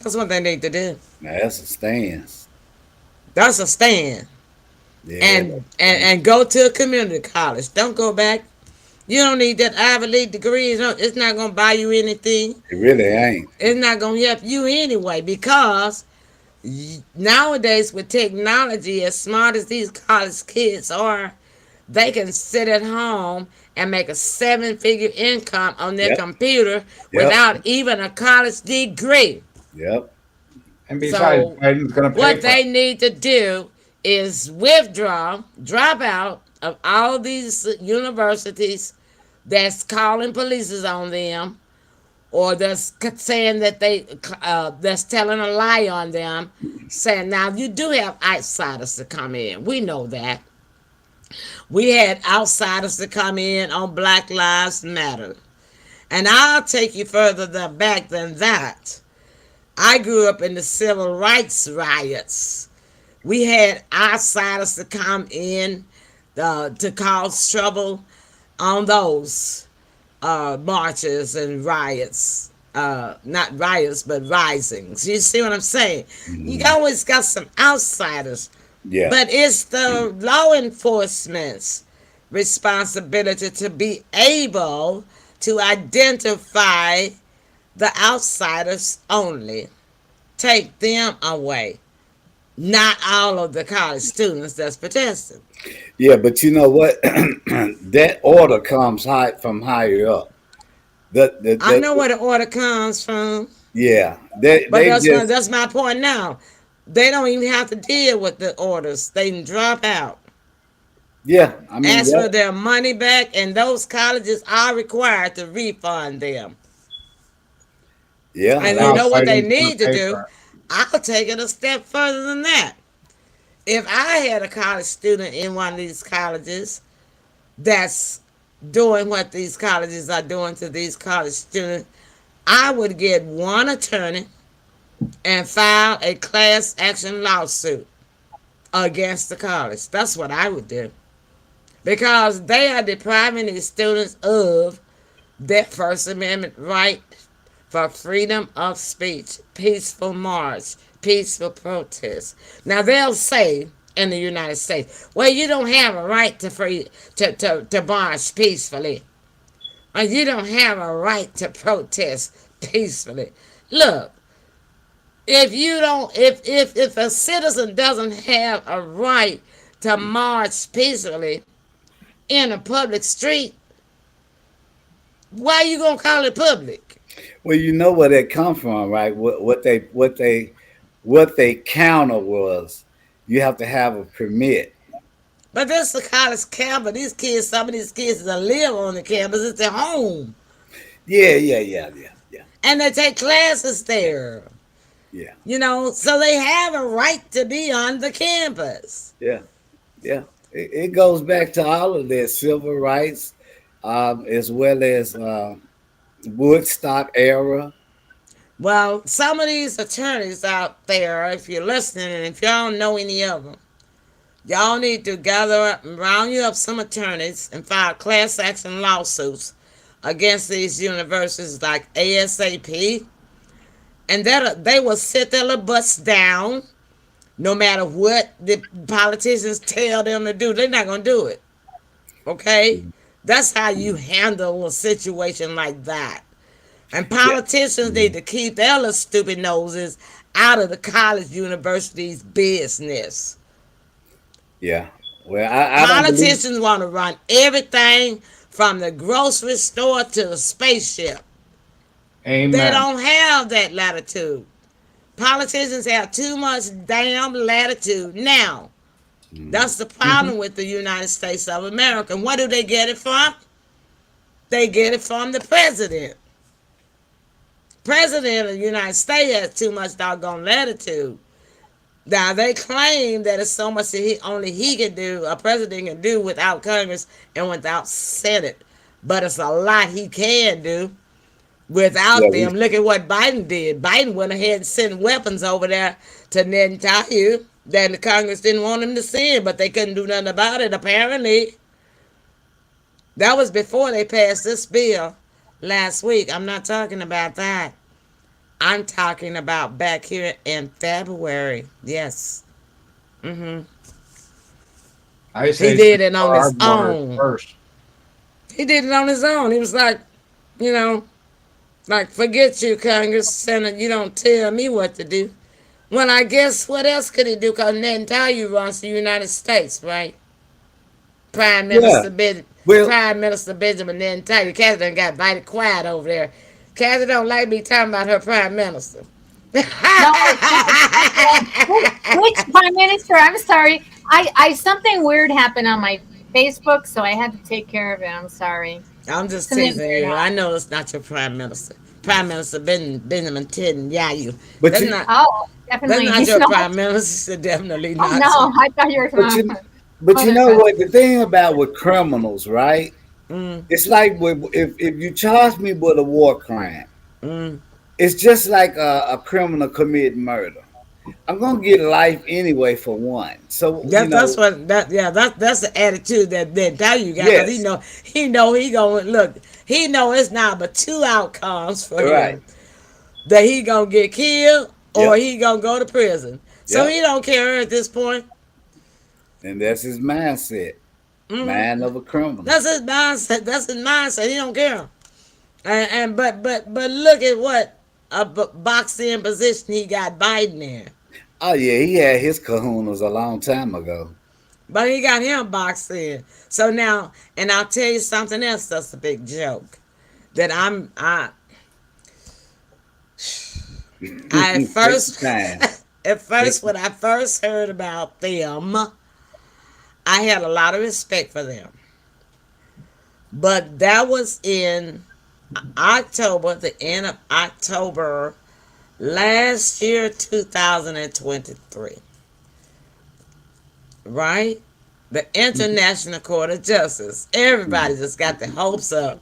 That's what they need to do. Now that's a stance. That's a stand. Yeah, And go to a community college. Don't go back. You don't need that Ivy League degree. It's not going to buy you anything. it really ain't. It's not going to help you anyway because nowadays with technology, as smart as these college kids are, they can sit at home and make a 7-figure income on their Yep. computer Yep. without even a college degree. Yep. And besides, So, Biden's going to pay What for they it. need to do is drop out of all these universities that's calling police on them, or that's saying that that's telling a lie on them, saying now you do have outsiders to come in. We know that. We had outsiders to come in on Black Lives Matter. And I'll take you further back than that. I grew up in the civil rights riots. We had outsiders to come in to cause trouble on those marches and riots. Not riots, but risings. You see what I'm saying? You Mhm. always got some outsiders, Yeah. but it's the law enforcement's responsibility to be able to identify the outsiders only. Take them away. Not all of the college students that's protesting. Yeah, but you know what? That order comes high from higher up. I know where the order comes from, Yeah, but they just that's my point now. They don't even have to deal with the orders. They can drop out, yeah. I mean, ask for that, their money back, and those colleges are required to refund them. yeah, And you like, without know what they fighting for the need to do? paper. I'll take it a step further than that. If I had a college student in one of these colleges that's doing what these colleges are doing to these college students, I would get one attorney and file a class action lawsuit against the college. That's what I would do. Because they are depriving these students of their First Amendment right for freedom of speech, peaceful march, peaceful protest. Now they'll say in the United States, well, you don't have a right to to march peacefully. Or you don't have a right to protest peacefully. Look, if you don't if a citizen doesn't have a right to march peacefully in a public street, why are you gonna call it public? well, you know where that come from, right? What they counter was you have to have a permit. But this is a college campus. These kids, some of these kids that live on the campus, it's their home. Yeah, yeah, yeah, yeah, yeah, And they take classes there. yeah, So they have a right to be on the campus. yeah, yeah. It goes back to all of their civil rights, as well as Woodstock era. Well, some of these attorneys out there, if you're listening and if y'all know any of them, y'all need to gather up and round you up some attorneys and file class action lawsuits against these universities like ASAP, and that they will sit their little butts down no matter what the politicians tell them to do. They're not going to do it. Okay? That's how you handle a situation like that. And Yeah, politicians need to keep their little stupid noses out of the college university's business. yeah. Well, I don't believe. Politicians want to run everything from the grocery store to the spaceship. They Amen. don't have that latitude. Politicians have too much damn latitude now. That's the problem with the United States of America. And where do they get it from? They get it from the president. President of the United States has too much doggone latitude. Now they claim that it's so much that only he can do, a president can do without Congress and without Senate. But it's a lot he can do Yeah, without them. Look at what Biden did. Biden went ahead and sent weapons over there to Netanyahu that the Congress didn't want him to send, but they couldn't do nothing about it apparently. That was before they passed this bill last week. I'm not talking about that. I'm talking about back here in February. Yes. hmm I He say did it on our his borders own. first. He did it on his own. He was like, you know, like, forget you, Congress, Senate. You don't tell me what to do. Well, I guess what else could he do? Because Netanyahu runs the United States, right? Prime yeah. Minister Well, Prime Minister Benjamin Netanyahu. Kathy done got mighty quiet over there. Kathy don't like me talking about her prime minister. No, which prime minister? I'm sorry. I something weird happened on my Facebook, so I had to take care of it. I'm sorry. I'm just Something teasing weird you. I happened. know it's not your prime minister. Prime Minister Benjamin Netanyahu. but That's you, not Oh, that's definitely. not He's your not. prime minister. Definitely Oh not. no, I thought you were but talking you, about but you other know what? president. The thing about with criminals, right? Mm, It's like if you charge me with a war crime, mm, It's just like a criminal committing murder. I'm gonna get life anyway for one. So That's what that yeah that's the attitude that you got, because yes, he know he gonna look, he know it's not but two outcomes for right, him, that he gonna get killed or yep, he gonna go to prison, so yep. he don't care at this point. And that's his mindset, Hmm. mind of a criminal. That's his mindset. That's his mindset. He don't care. And but look at what a boxed in position he got Biden in. Oh yeah, he had his kahunas a long time ago. But he got him boxed in. So now, and I'll tell you something else that's a big joke. That I at Take first your time. at Take, first when I first heard about them, I had a lot of respect for them. But that was in October, the end of October last year, 2023. Right? The International Court of Justice. Everybody just got the hopes up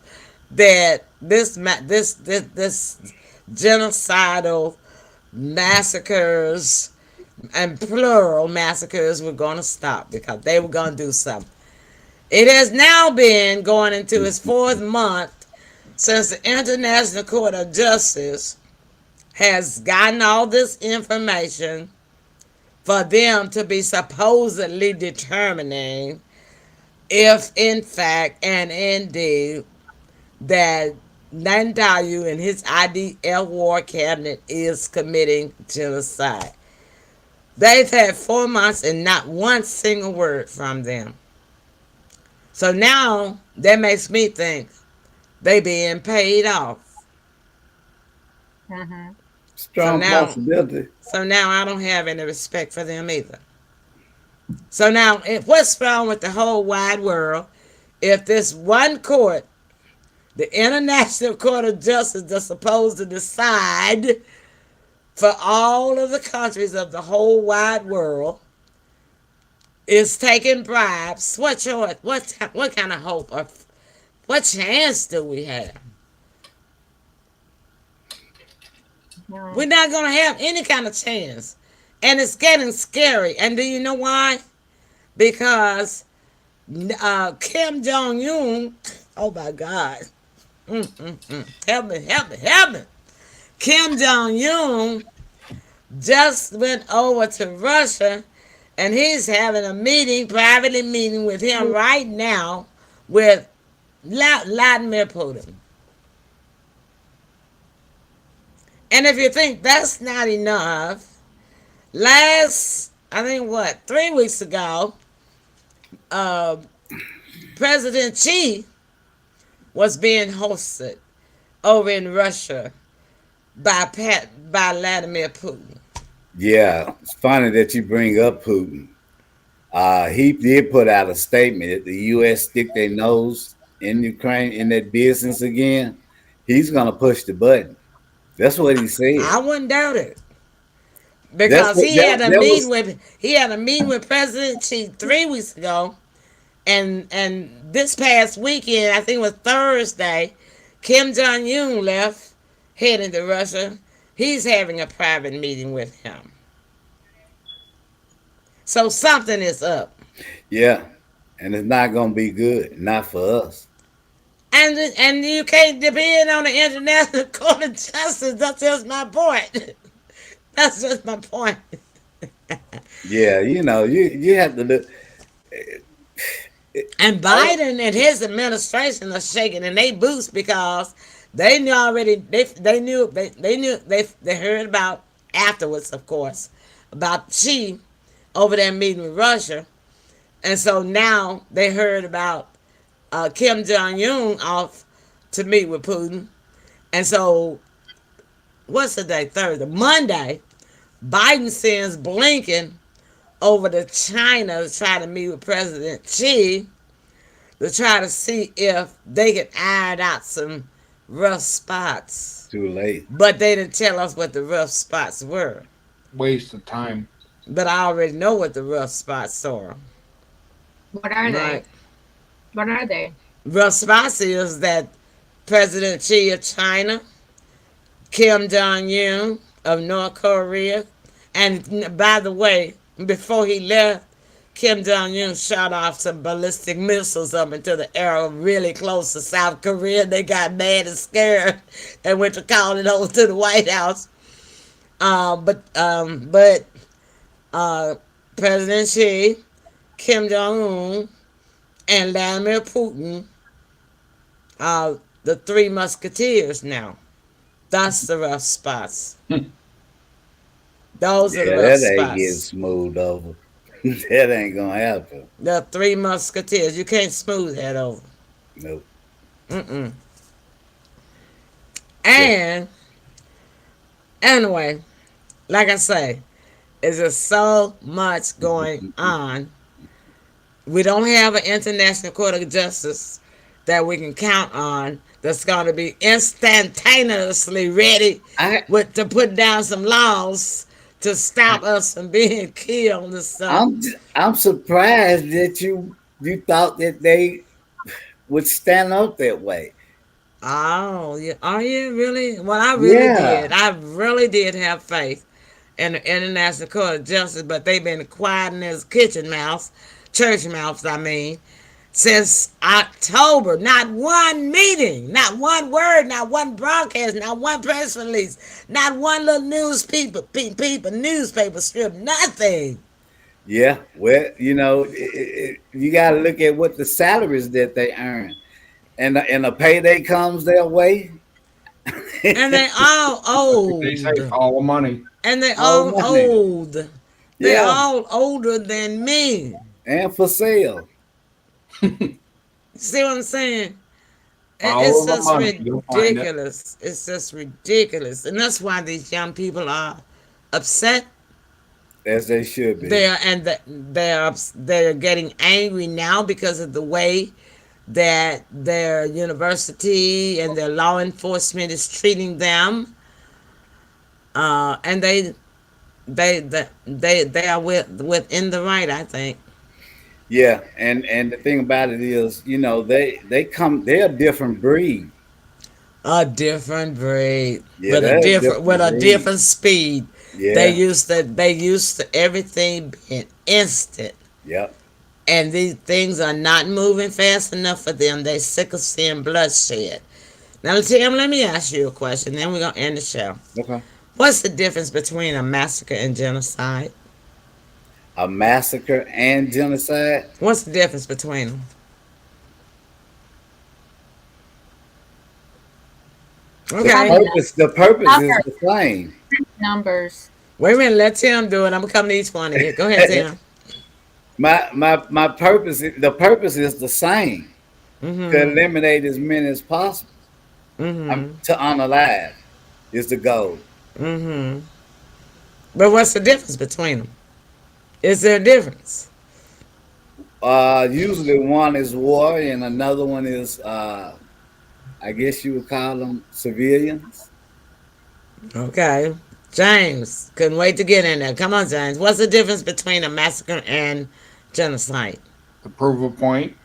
that this genocidal massacres and plural massacres were going to stop, because they were going to do something. It has now been going into its fourth month since the International Court of Justice has gotten all this information for them to be supposedly determining if, in fact and indeed, that Netanyahu and his IDF war cabinet is committing genocide. They've had 4 months and not one single word from them. So now that makes me think they being paid off. Mm-hmm. So strong now, possibility. so now I don't have any respect for them either. So now, what's wrong with the whole wide world if this one court, the International Court of Justice, that's supposed to decide for all of the countries of the whole wide world, is taking bribes? What choice? What kind of hope or what chance do we have? Yeah. We're not going to have any kind of chance. And it's getting scary. And do you know why? Because Kim Jong Un, oh my God, help me, help me, help me. Kim Jong Un just went over to Russia, and he's having a meeting, privately meeting with him right now with Vladimir Putin. And if you think that's not enough, I think what, 3 weeks ago, uh, President Xi was being hosted over in Russia by Vladimir Putin. Yeah, it's funny that you bring up Putin. He did put out a statement that the U.S. stick their nose in Ukraine in that business again. He's gonna push the button. That's what he said. I wouldn't doubt it, That's because what that was. he had a meeting with President Xi 3 weeks ago, and this past weekend, I think it was Thursday, Kim Jong Un left, heading to Russia. He's having a private meeting with him. So something is up. Yeah, and it's not gonna be good. Not for us. And you can't depend on the International Court of Justice. That's just my point. That's just my point. Yeah, you have to look. And Biden and his administration are shaking in their boots, because they knew already. They heard about afterwards, of course, about Xi over there meeting with Russia, and so now they heard about Kim Jong Un off to meet with Putin, and so what's the day? Thursday, Monday, Biden sends Blinken over to China to try to meet with President Xi to try to see if they can iron out some rough spots. Too late. But they didn't tell us what the rough spots were. Waste of time. But I already know what the rough spots are. What are they? Right? What are they? Rough spots is that President Xi of China Kim Jong Un of North Korea. And by the way, before he left, Kim Jong Un shot off some ballistic missiles up into the air really close to South Korea. They got mad and scared and went to call it over to the White House. But President Xi, Kim Jong Un, and Vladimir Putin are the three musketeers now. That's the rough spots. Those are the Yeah, rough that ain't getting spots. smoothed over. That ain't gonna happen. The three musketeers. You can't smooth that over. Nope. Mm-mm. Yeah. And anyway, like I say, is there so much going on? We don't have an international court of justice that we can count on that's going to be instantaneously ready I to put down some laws to stop us from being killed and stuff. I'm surprised that you thought that they would stand up that way. Oh, yeah. Are you really? Well, I really Yeah. did. I really did have faith in the International Court of Justice, but they've been quiet in their kitchen mouths, church mouths, I mean, since October. Not one meeting, not one word, not one broadcast, not one press release, not one little newspaper strip, nothing. Yeah. Well, you got to look at what the salaries that they earn, and the payday comes their way. And they all They say old. all the money. And they All all money. old. They Yeah, all older than me. and for sale. See what I'm saying? It's Follow the just money. You'll find it. ridiculous. It's just ridiculous. And that's why these young people are upset. As they should be. They're getting angry now because of the way that their university and their law enforcement is treating them. And they are within the right, I think. Yeah, and the thing about it is, they're a different breed. A different breed Yeah, they're a with different a breed. different speed. They Yeah. used to everything being instant. Yep. And these things are not moving fast enough for them. They sick of seeing bloodshed. Now, Tim, let me ask you a question. Then we're gonna end the show. Okay. What's the difference between a massacre and genocide? A massacre and genocide. What's the difference between them? The Okay. purpose is the same. Numbers. Wait a minute. Let Tim do it. I'm gonna come to each one of you. Go ahead, Tim. My purpose. The purpose is the same. To Mm-hmm. eliminate as many as possible. Mm-hmm. To unalive is the goal. Mm-hmm. But what's the difference between them? Is there a difference? Usually one is war and another one is, I guess you would call them civilians. Okay. James, couldn't wait to get in there. Come on, James. What's the difference between a massacre and genocide? To prove a point.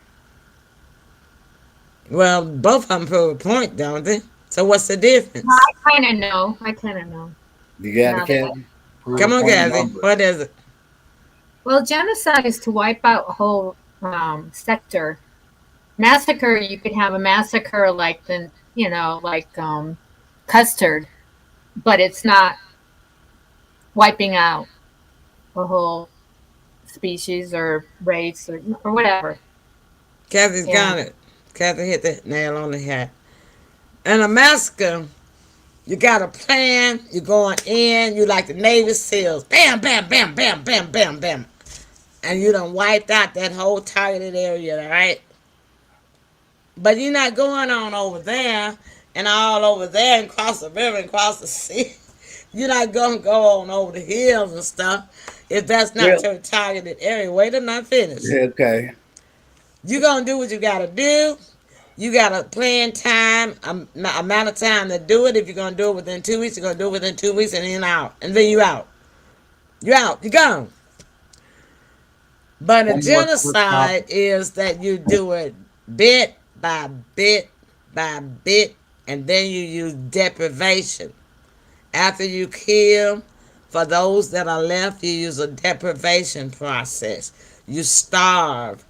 Well, both of them prove a point, don't they? So what's the difference? I kind of know. You got Now it, Kevin? Prove Come a on, point Kathy. number. What is it? Well, genocide is to wipe out a whole sector. Massacre, you could have a massacre like custard, but it's not wiping out a whole species or race or whatever. Kathy's Yeah. got it. Kathy hit the nail on the head. In a massacre, you got a plan. You're going in. You like the Navy SEALs. Bam, bam, bam, bam, bam, bam, bam. And you done wiped out that whole targeted area, right? But you're not going on over there and all over there and cross the river and cross the sea. You're not going to go on over the hills and stuff if that's not Well, your targeted area. Wait till I'm finished. okay. You're going to do what you got to do. You got a plan time, amount of time to do it. If you're going to do it within 2 weeks, you're going to do it within 2 weeks and then out. And then you out. You out. You gone. But a One more quick genocide is that you do it bit by bit by bit, and then you use deprivation. After you kill, for those that are left, you use a deprivation process. You starve.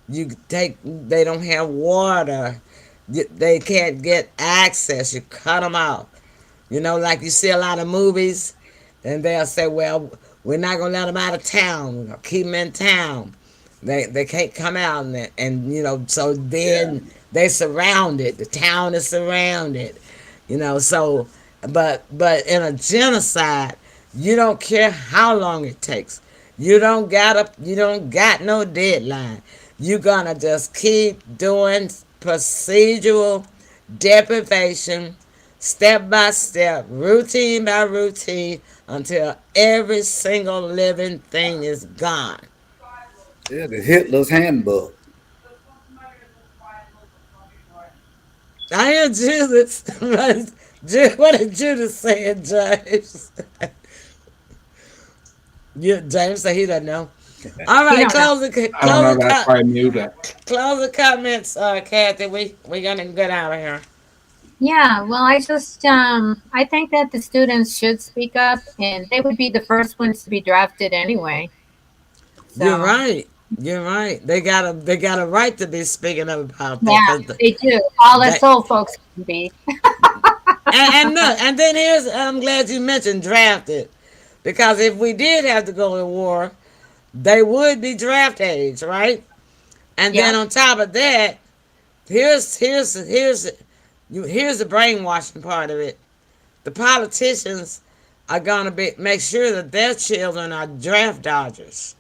You take. They don't have water. They can't get access. You cut them out. You know, like you see a lot of movies, and they'll say, "Well, we're not gonna let them out of town. We're gonna keep them in town. They can't come out." And you know, so then they surrounded. The town is surrounded. You know, so but in a genocide, you don't care how long it takes. You don't got no deadline. You're gonna just keep doing procedural deprivation, step by step, routine by routine, until every single living thing is gone. Yeah, the Hitler's handbook. I hear Judas. What did Judas say, James? James said he doesn't know. All You right, don't know. I don't know. That's why I knew that. closing comments, Kathy. We gonna get out of here. Yeah, well, I think that the students should speak up, and they would be the first ones to be drafted anyway. You're So right. You're right. They got a right to be speaking up about that yeah, because they do. All us that old folks can be. and look, and then here's I'm glad you mentioned drafted because if we did have to go to war, they would be draft age, right? And then Yep. on top of that, here's the brainwashing part of it. The politicians are gonna make sure that their children are draft dodgers.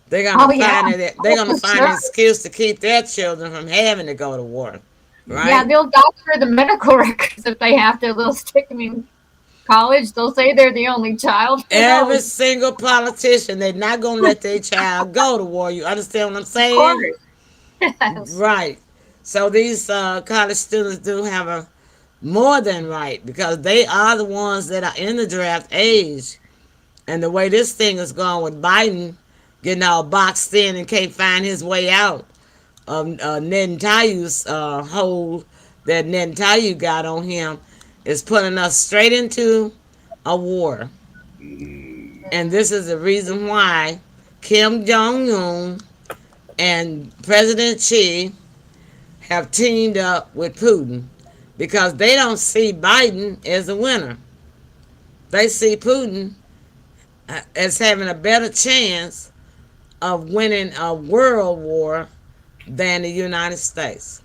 They're gonna Oh yeah, find it. They're oh, gonna for find an sure. excuse to keep their children from having to go to war, Yeah, right? they'll doctor the medical records if they have to. They'll stick them in college. They'll say they're the only child. Who Every knows? single politician, they're not gonna let their child go to war. You understand what I'm Of saying? course. Yes. Right. So these college students do have a more than right because they are the ones that are in the draft age. And the way this thing is going with Biden getting all boxed in and can't find his way out of Netanyahu's hold that Netanyahu got on him is putting us straight into a war. And this is the reason why Kim Jong Un and President Xi have teamed up with Putin because they don't see Biden as a winner. They see Putin as having a better chance of winning a world war than the United States.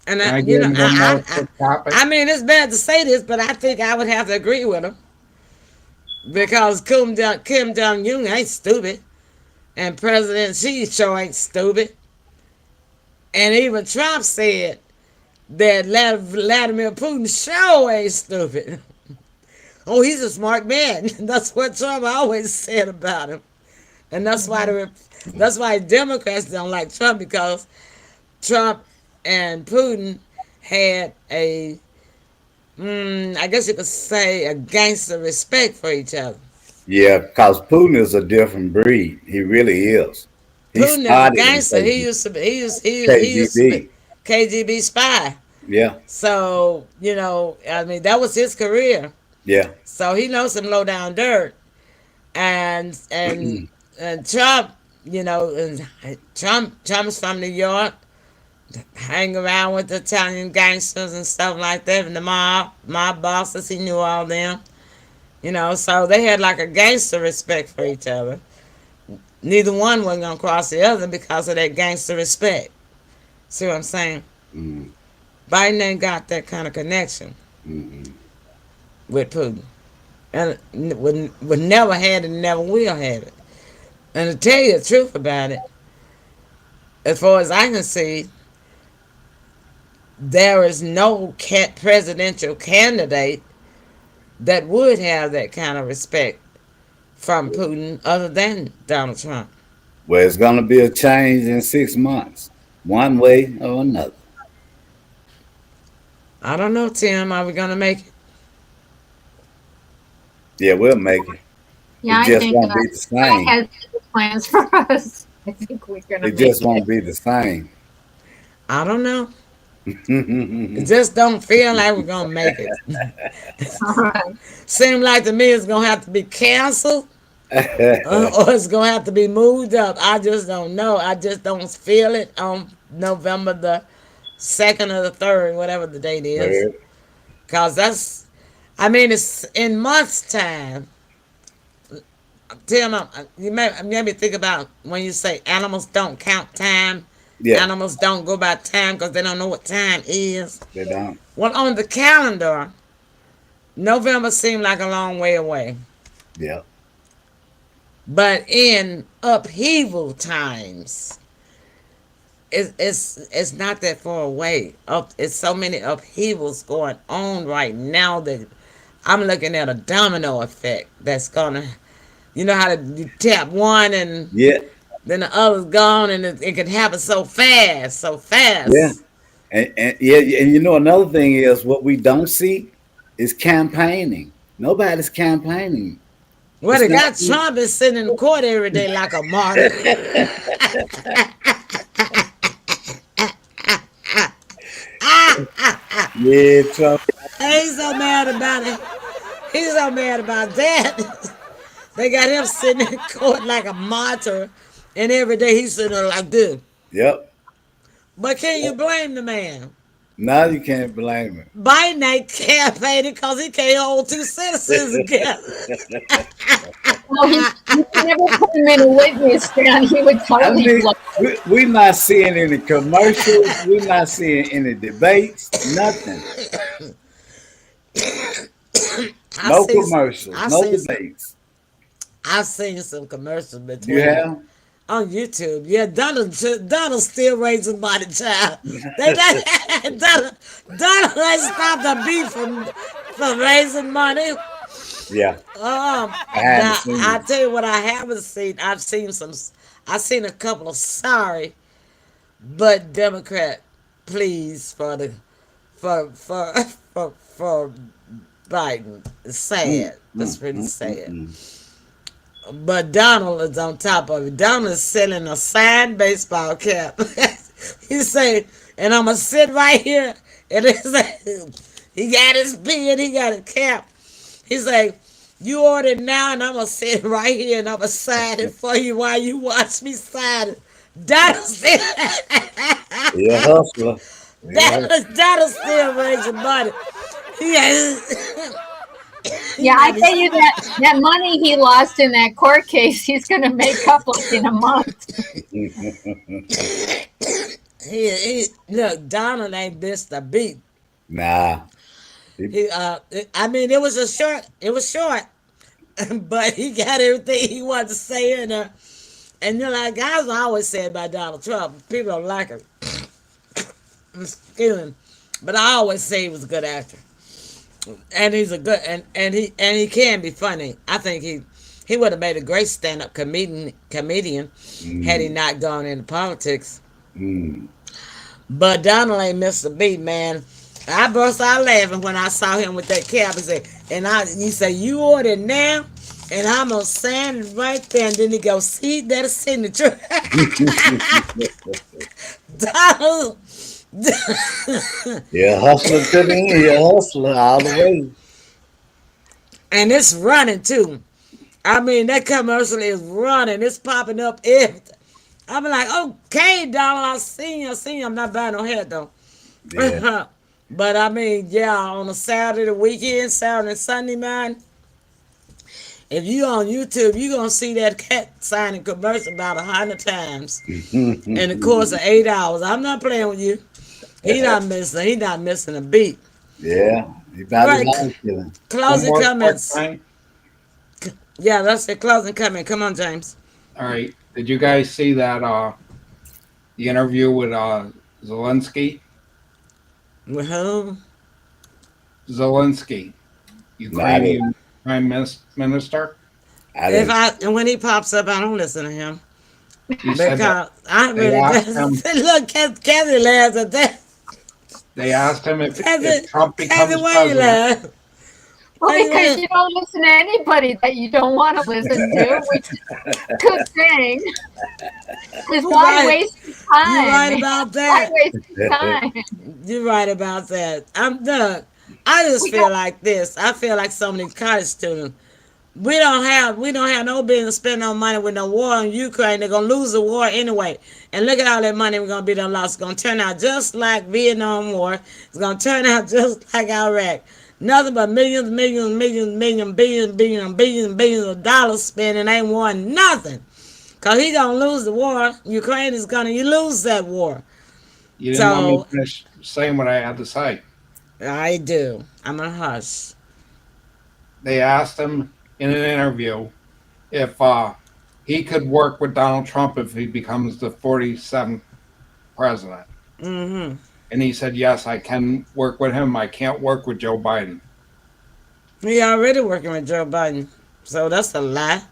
And Can I you get know, into another quick topic? I mean, it's bad to say this, but I think I would have to agree with him because Kim Jong Un ain't stupid, and President Xi sure ain't stupid, and even Trump said that Vladimir Putin sure ain't stupid. Oh, he's a smart man. That's what Trump always said about him, and that's why Democrats don't like Trump because Trump and Putin had I guess you could say, a gangster respect for each other. Yeah, because Putin is a different breed. He really is. He Putin is a started in gangster. He used to be. He used to be KGB. KGB spy. Yeah, So you know, I mean, that was his career. yeah, So he knows some low down dirt. And Trump, you know, and Trump's from New York, hang around with the Italian gangsters and stuff like that, and the mob bosses. He knew all them. You know, so they had like a gangster respect for each other. Neither one wasn't gonna cross the other because of that gangster respect. See what I'm saying? mm, Biden ain't got that kind of connection with Putin, and would never had it, and never will have it. And to tell you the truth about it, as far as I can see, there is no presidential candidate that would have that kind of respect from Putin other than Donald Trump. well, it's going to be a change in 6 months, one way or another. I don't know, Tim. Are we gonna make it? Yeah, we'll make it. Yeah, It I just think won't be the God same. has bigger plans for us. I think we're gonna It make just won't be the same. I don't know. It just don't feel like we're gonna make it. All right. Seem like to me it's gonna have to be canceled, or it's gonna have to be moved up. I just don't know. I just don't feel it on November the 2nd or the 3rd, whatever the date is. Cause that's, I mean, it's in months' time. Tell me, you made me think about when you say animals don't count time. Yeah, Animals don't go by time because they don't know what time is. they don't. Well, on the calendar, November seemed like a long way away. Yeah. But in upheaval times, it's not that far away. It's so many upheavals going on right now that I'm looking at a domino effect that's gonna, you know how you tap one and Yeah. then the other's gone, and it can happen so fast, so fast. Yeah. And yeah, and you know another thing is what we don't see is campaigning. Nobody's campaigning. Well, It's the guy not. Trump is sitting in court every day like a martyr. Yeah, Trump. He's so mad about it. He's so mad about that. They got him sitting in court like a martyr, and every day he's sitting there like this. Yep. But can you blame the man? Now you can't blame him. Biden ain't campaigning because he can't hold two citizens together. Well, you can never put him in a witness stand. He would I totally mean, blow. we're not seeing any commercials. We're not seeing any debates. Nothing. No seen- commercials. I No seen- debates. I've seen some commercials between You have? on YouTube. Yeah, Donald's still raising money, child. Donald ain't stopped the beef from raising money. Yeah. Now, haven't seen I it. tell you what I haven't seen. I've seen a couple of sorry but Democrat pleas for Biden. It's sad. That's pretty sad. But Donald is on top of it. Donald is selling a signed baseball cap. He say, and I'm gonna sit right here. And he got his pen, he got a cap. He say, you order it now, and I'm gonna sit right here and I'm gonna sign it for you while you watch me sign it. Donald still, Yeah, hustler. Donald still raising money. Yeah, I tell you that money he lost in that court case, he's going to make up like in a month. Look, Donald ain't missed a beat. Nah. I mean, it was short, but he got everything he wanted to say in there. And you know, like guys always say about Donald Trump, people don't like him. Excuse me. But I always say he was a good actor. And he's a good and he can be funny. I think he would have made a great stand-up comedian had he not gone into politics. But Donald ain't missed a beat, man. I burst out laughing when I saw him with that cap. He said, you order now, and I'm gonna sign it right there. And then he goes, see, that's a signature. Donald. Yeah, hustler to the end. Yeah, hustler all the way. And it's running too. I mean, that commercial is running. It's popping up everything. I'm like, okay, Donald, I seen you. I'm not buying no hair though. Yeah. But I mean, yeah, on a Saturday, the weekend, Saturday and Sunday, man. If you on YouTube, you're gonna see that cat signing commercial about 100 times in the course of 8 hours. I'm not playing with you. He not missing a beat. Yeah. He about Right. his own feeling. Closing One more comments. quick thing. Yeah, that's the closing comment. Come on, James. All right. Did you guys see that the interview with Zelensky? With who? Zelensky, Ukrainian Prime Minister. And when he pops up, I don't listen to him He said that because I they really asked him, look. Kathy laughs at that. they asked him if Kathy, Trump becomes Kathy, why you president. laugh? Well, because you don't listen to anybody that you don't want to listen to, which is a good thing. Because why right. waste your time? You're right about Why that. waste your time? You're right about that. I'm done. I just We feel got like this. I feel like some of these college students. We don't have no business spending no money with no war in Ukraine. They're gonna lose the war anyway. And look at all that money we're gonna be done lost. It's gonna turn out just like Vietnam War. It's gonna turn out just like Iraq. Nothing but millions, millions, millions, millions, billions, billions, billions, billions of dollars spent and ain't won nothing. Cause he gonna lose the war. Ukraine is gonna lose that war. You didn't let me So finish saying what I had to say. I do. I'm a hush. They asked him in an interview if he could work with Donald Trump if he becomes the 47th president. Mm-hmm. And he said, yes, I can work with him. I can't work with Joe Biden. He already working with Joe Biden. So that's a lie.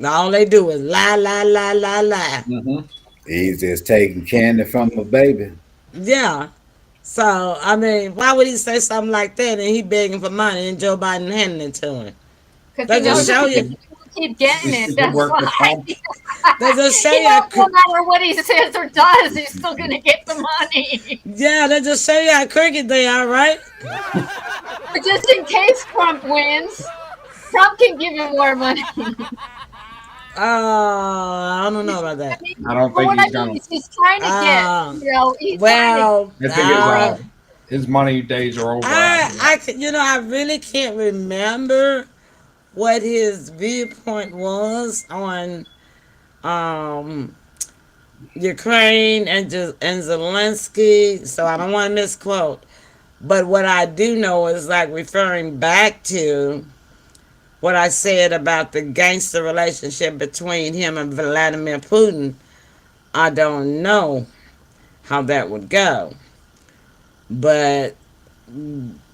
All they do is lie, lie, lie, lie, lie. Mm-hmm. He's just taking candy from a baby. Yeah. So, I mean, why would he say something like that and he begging for money and Joe Biden handing it to him? because They he just knows show if you. he keep getting He it. could That's work with why. Trump. They just show He you how, knows no matter what he says or does, he's still gonna get the money. yeah, they just show you how crooked they are, right? But just in case Trump wins, Trump can give him more money. I don't know about I that. mean, I don't but think what I he's mean going to. is he's trying to Uh, get, you know, he's trying to. well, I think his money days are over after that. I really can't remember what his viewpoint was on um Ukraine and Zelensky, so I don't want to misquote. But what I do know is like referring back to what I said about the gangster relationship between him and Vladimir Putin. I don't know how that would go. But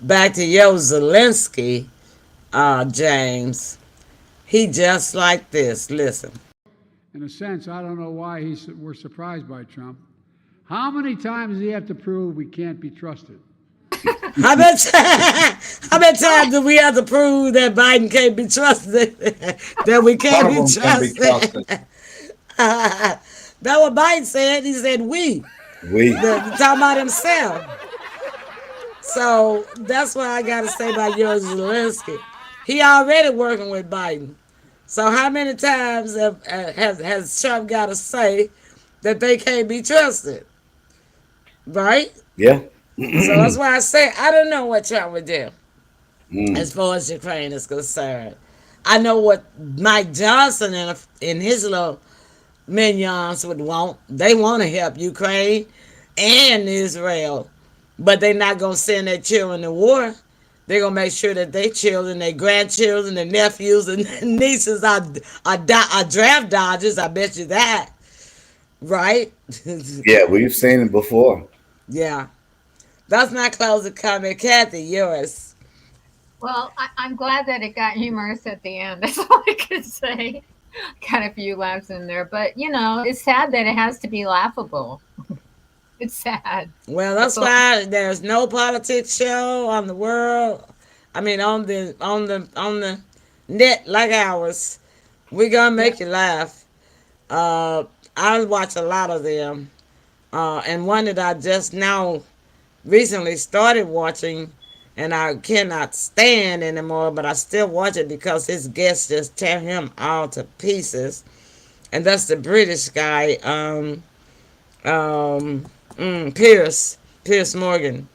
back to Yo Zelensky, James, he just like this. Listen. In a sense, I don't know why we're surprised by Trump. How many times does he have to prove we can't be trusted? How many, how many times do we have to prove that Biden can't be trusted? That we None can't of be them can be trusted? trusted. That's what Biden said. He said we. We. Talking about himself. So that's what I got to say about Yours Zelensky. He already working with Biden. So how many times has Trump got to say that they can't be trusted? Right? Yeah. So that's why I say I don't know what Trump would do Mm. as far as Ukraine is concerned. I know what Mike Johnson and his little minions would want. They want to help Ukraine and Israel, but they're not going to send their children to war. They're going to make sure that their children, their grandchildren, their nephews, and nieces are draft dodgers. I bet you that. Right? Yeah, we've seen it before. Yeah. That's my closing comment. Kathy, yours. Well, I'm glad that it got humorous at the end. That's all I could say. Got a few laughs in there, but you know, it's sad that it has to be laughable. It's sad. Well, that's That's all. why there's no politics show on the world. I mean, on the net like ours. We're gonna make you laugh. I watch a lot of them, and one that I just now recently started watching, and I cannot stand anymore, but I still watch it because his guests just tear him all to pieces. And that's the British guy, Pierce Morgan.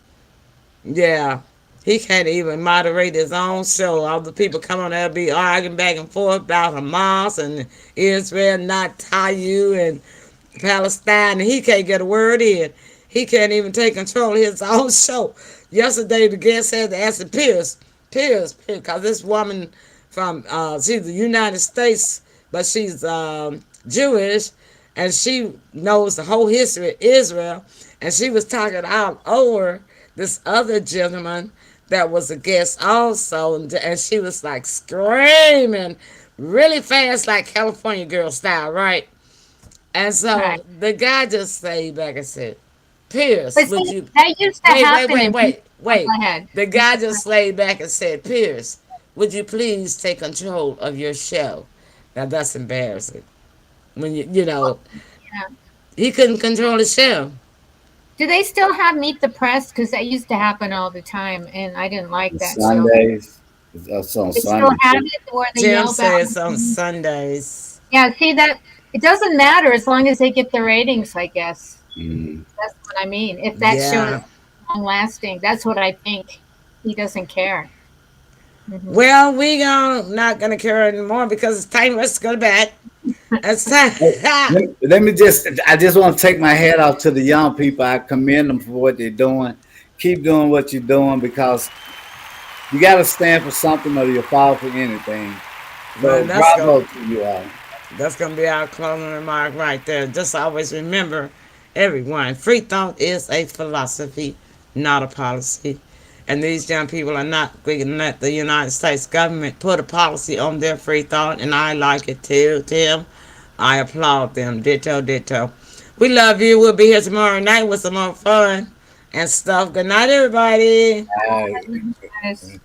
Yeah, he can't even moderate his own show. All the people come on there be arguing back and forth about Hamas and Israel, not Tayu and Palestine, and he can't get a word in. He can't even take control of his own show. Yesterday, the guest had to ask Pierce, because this woman from, she's the United States, but she's Jewish, and she knows the whole history of Israel, and she was talking all over this other gentleman that was a guest also, and she was like screaming really fast, like California girl style, right? And so Right. the guy just stayed back and said, Pierce, But would see, you that used to wait, wait, happen. wait, wait, wait. Go ahead. The guy just laid back and said, Pierce, would you please take control of your show? Now that's embarrassing. When you know, Yeah. he couldn't control the show. Do they still have Meet the Press? Because that used to happen all the time, and I didn't like that show. Sundays. It's on They still Sunday. have it where they Tim yell back. says on Sundays. Yeah, see that it doesn't matter as long as they get the ratings, I guess. Mm. That's what I mean. If that show Yeah. is long lasting, that's what I think. He doesn't care. Well, not gonna care anymore because it's time for us to go to bed. It's time. Let me I just want to take my hat off to the young people. I commend them for what they're doing. Keep doing what you're doing because you got to stand for something or you fall for anything. So Well, that's bravo to you all. That's gonna be our closing remark right there. Just always remember, everyone, free thought is a philosophy, not a policy. And these young people are not going to let the United States government put a policy on their free thought, and I like it too, Tim. I applaud them. Ditto, ditto. We love you. We'll be here tomorrow night with some more fun and stuff. Good night, everybody. All right. Yes.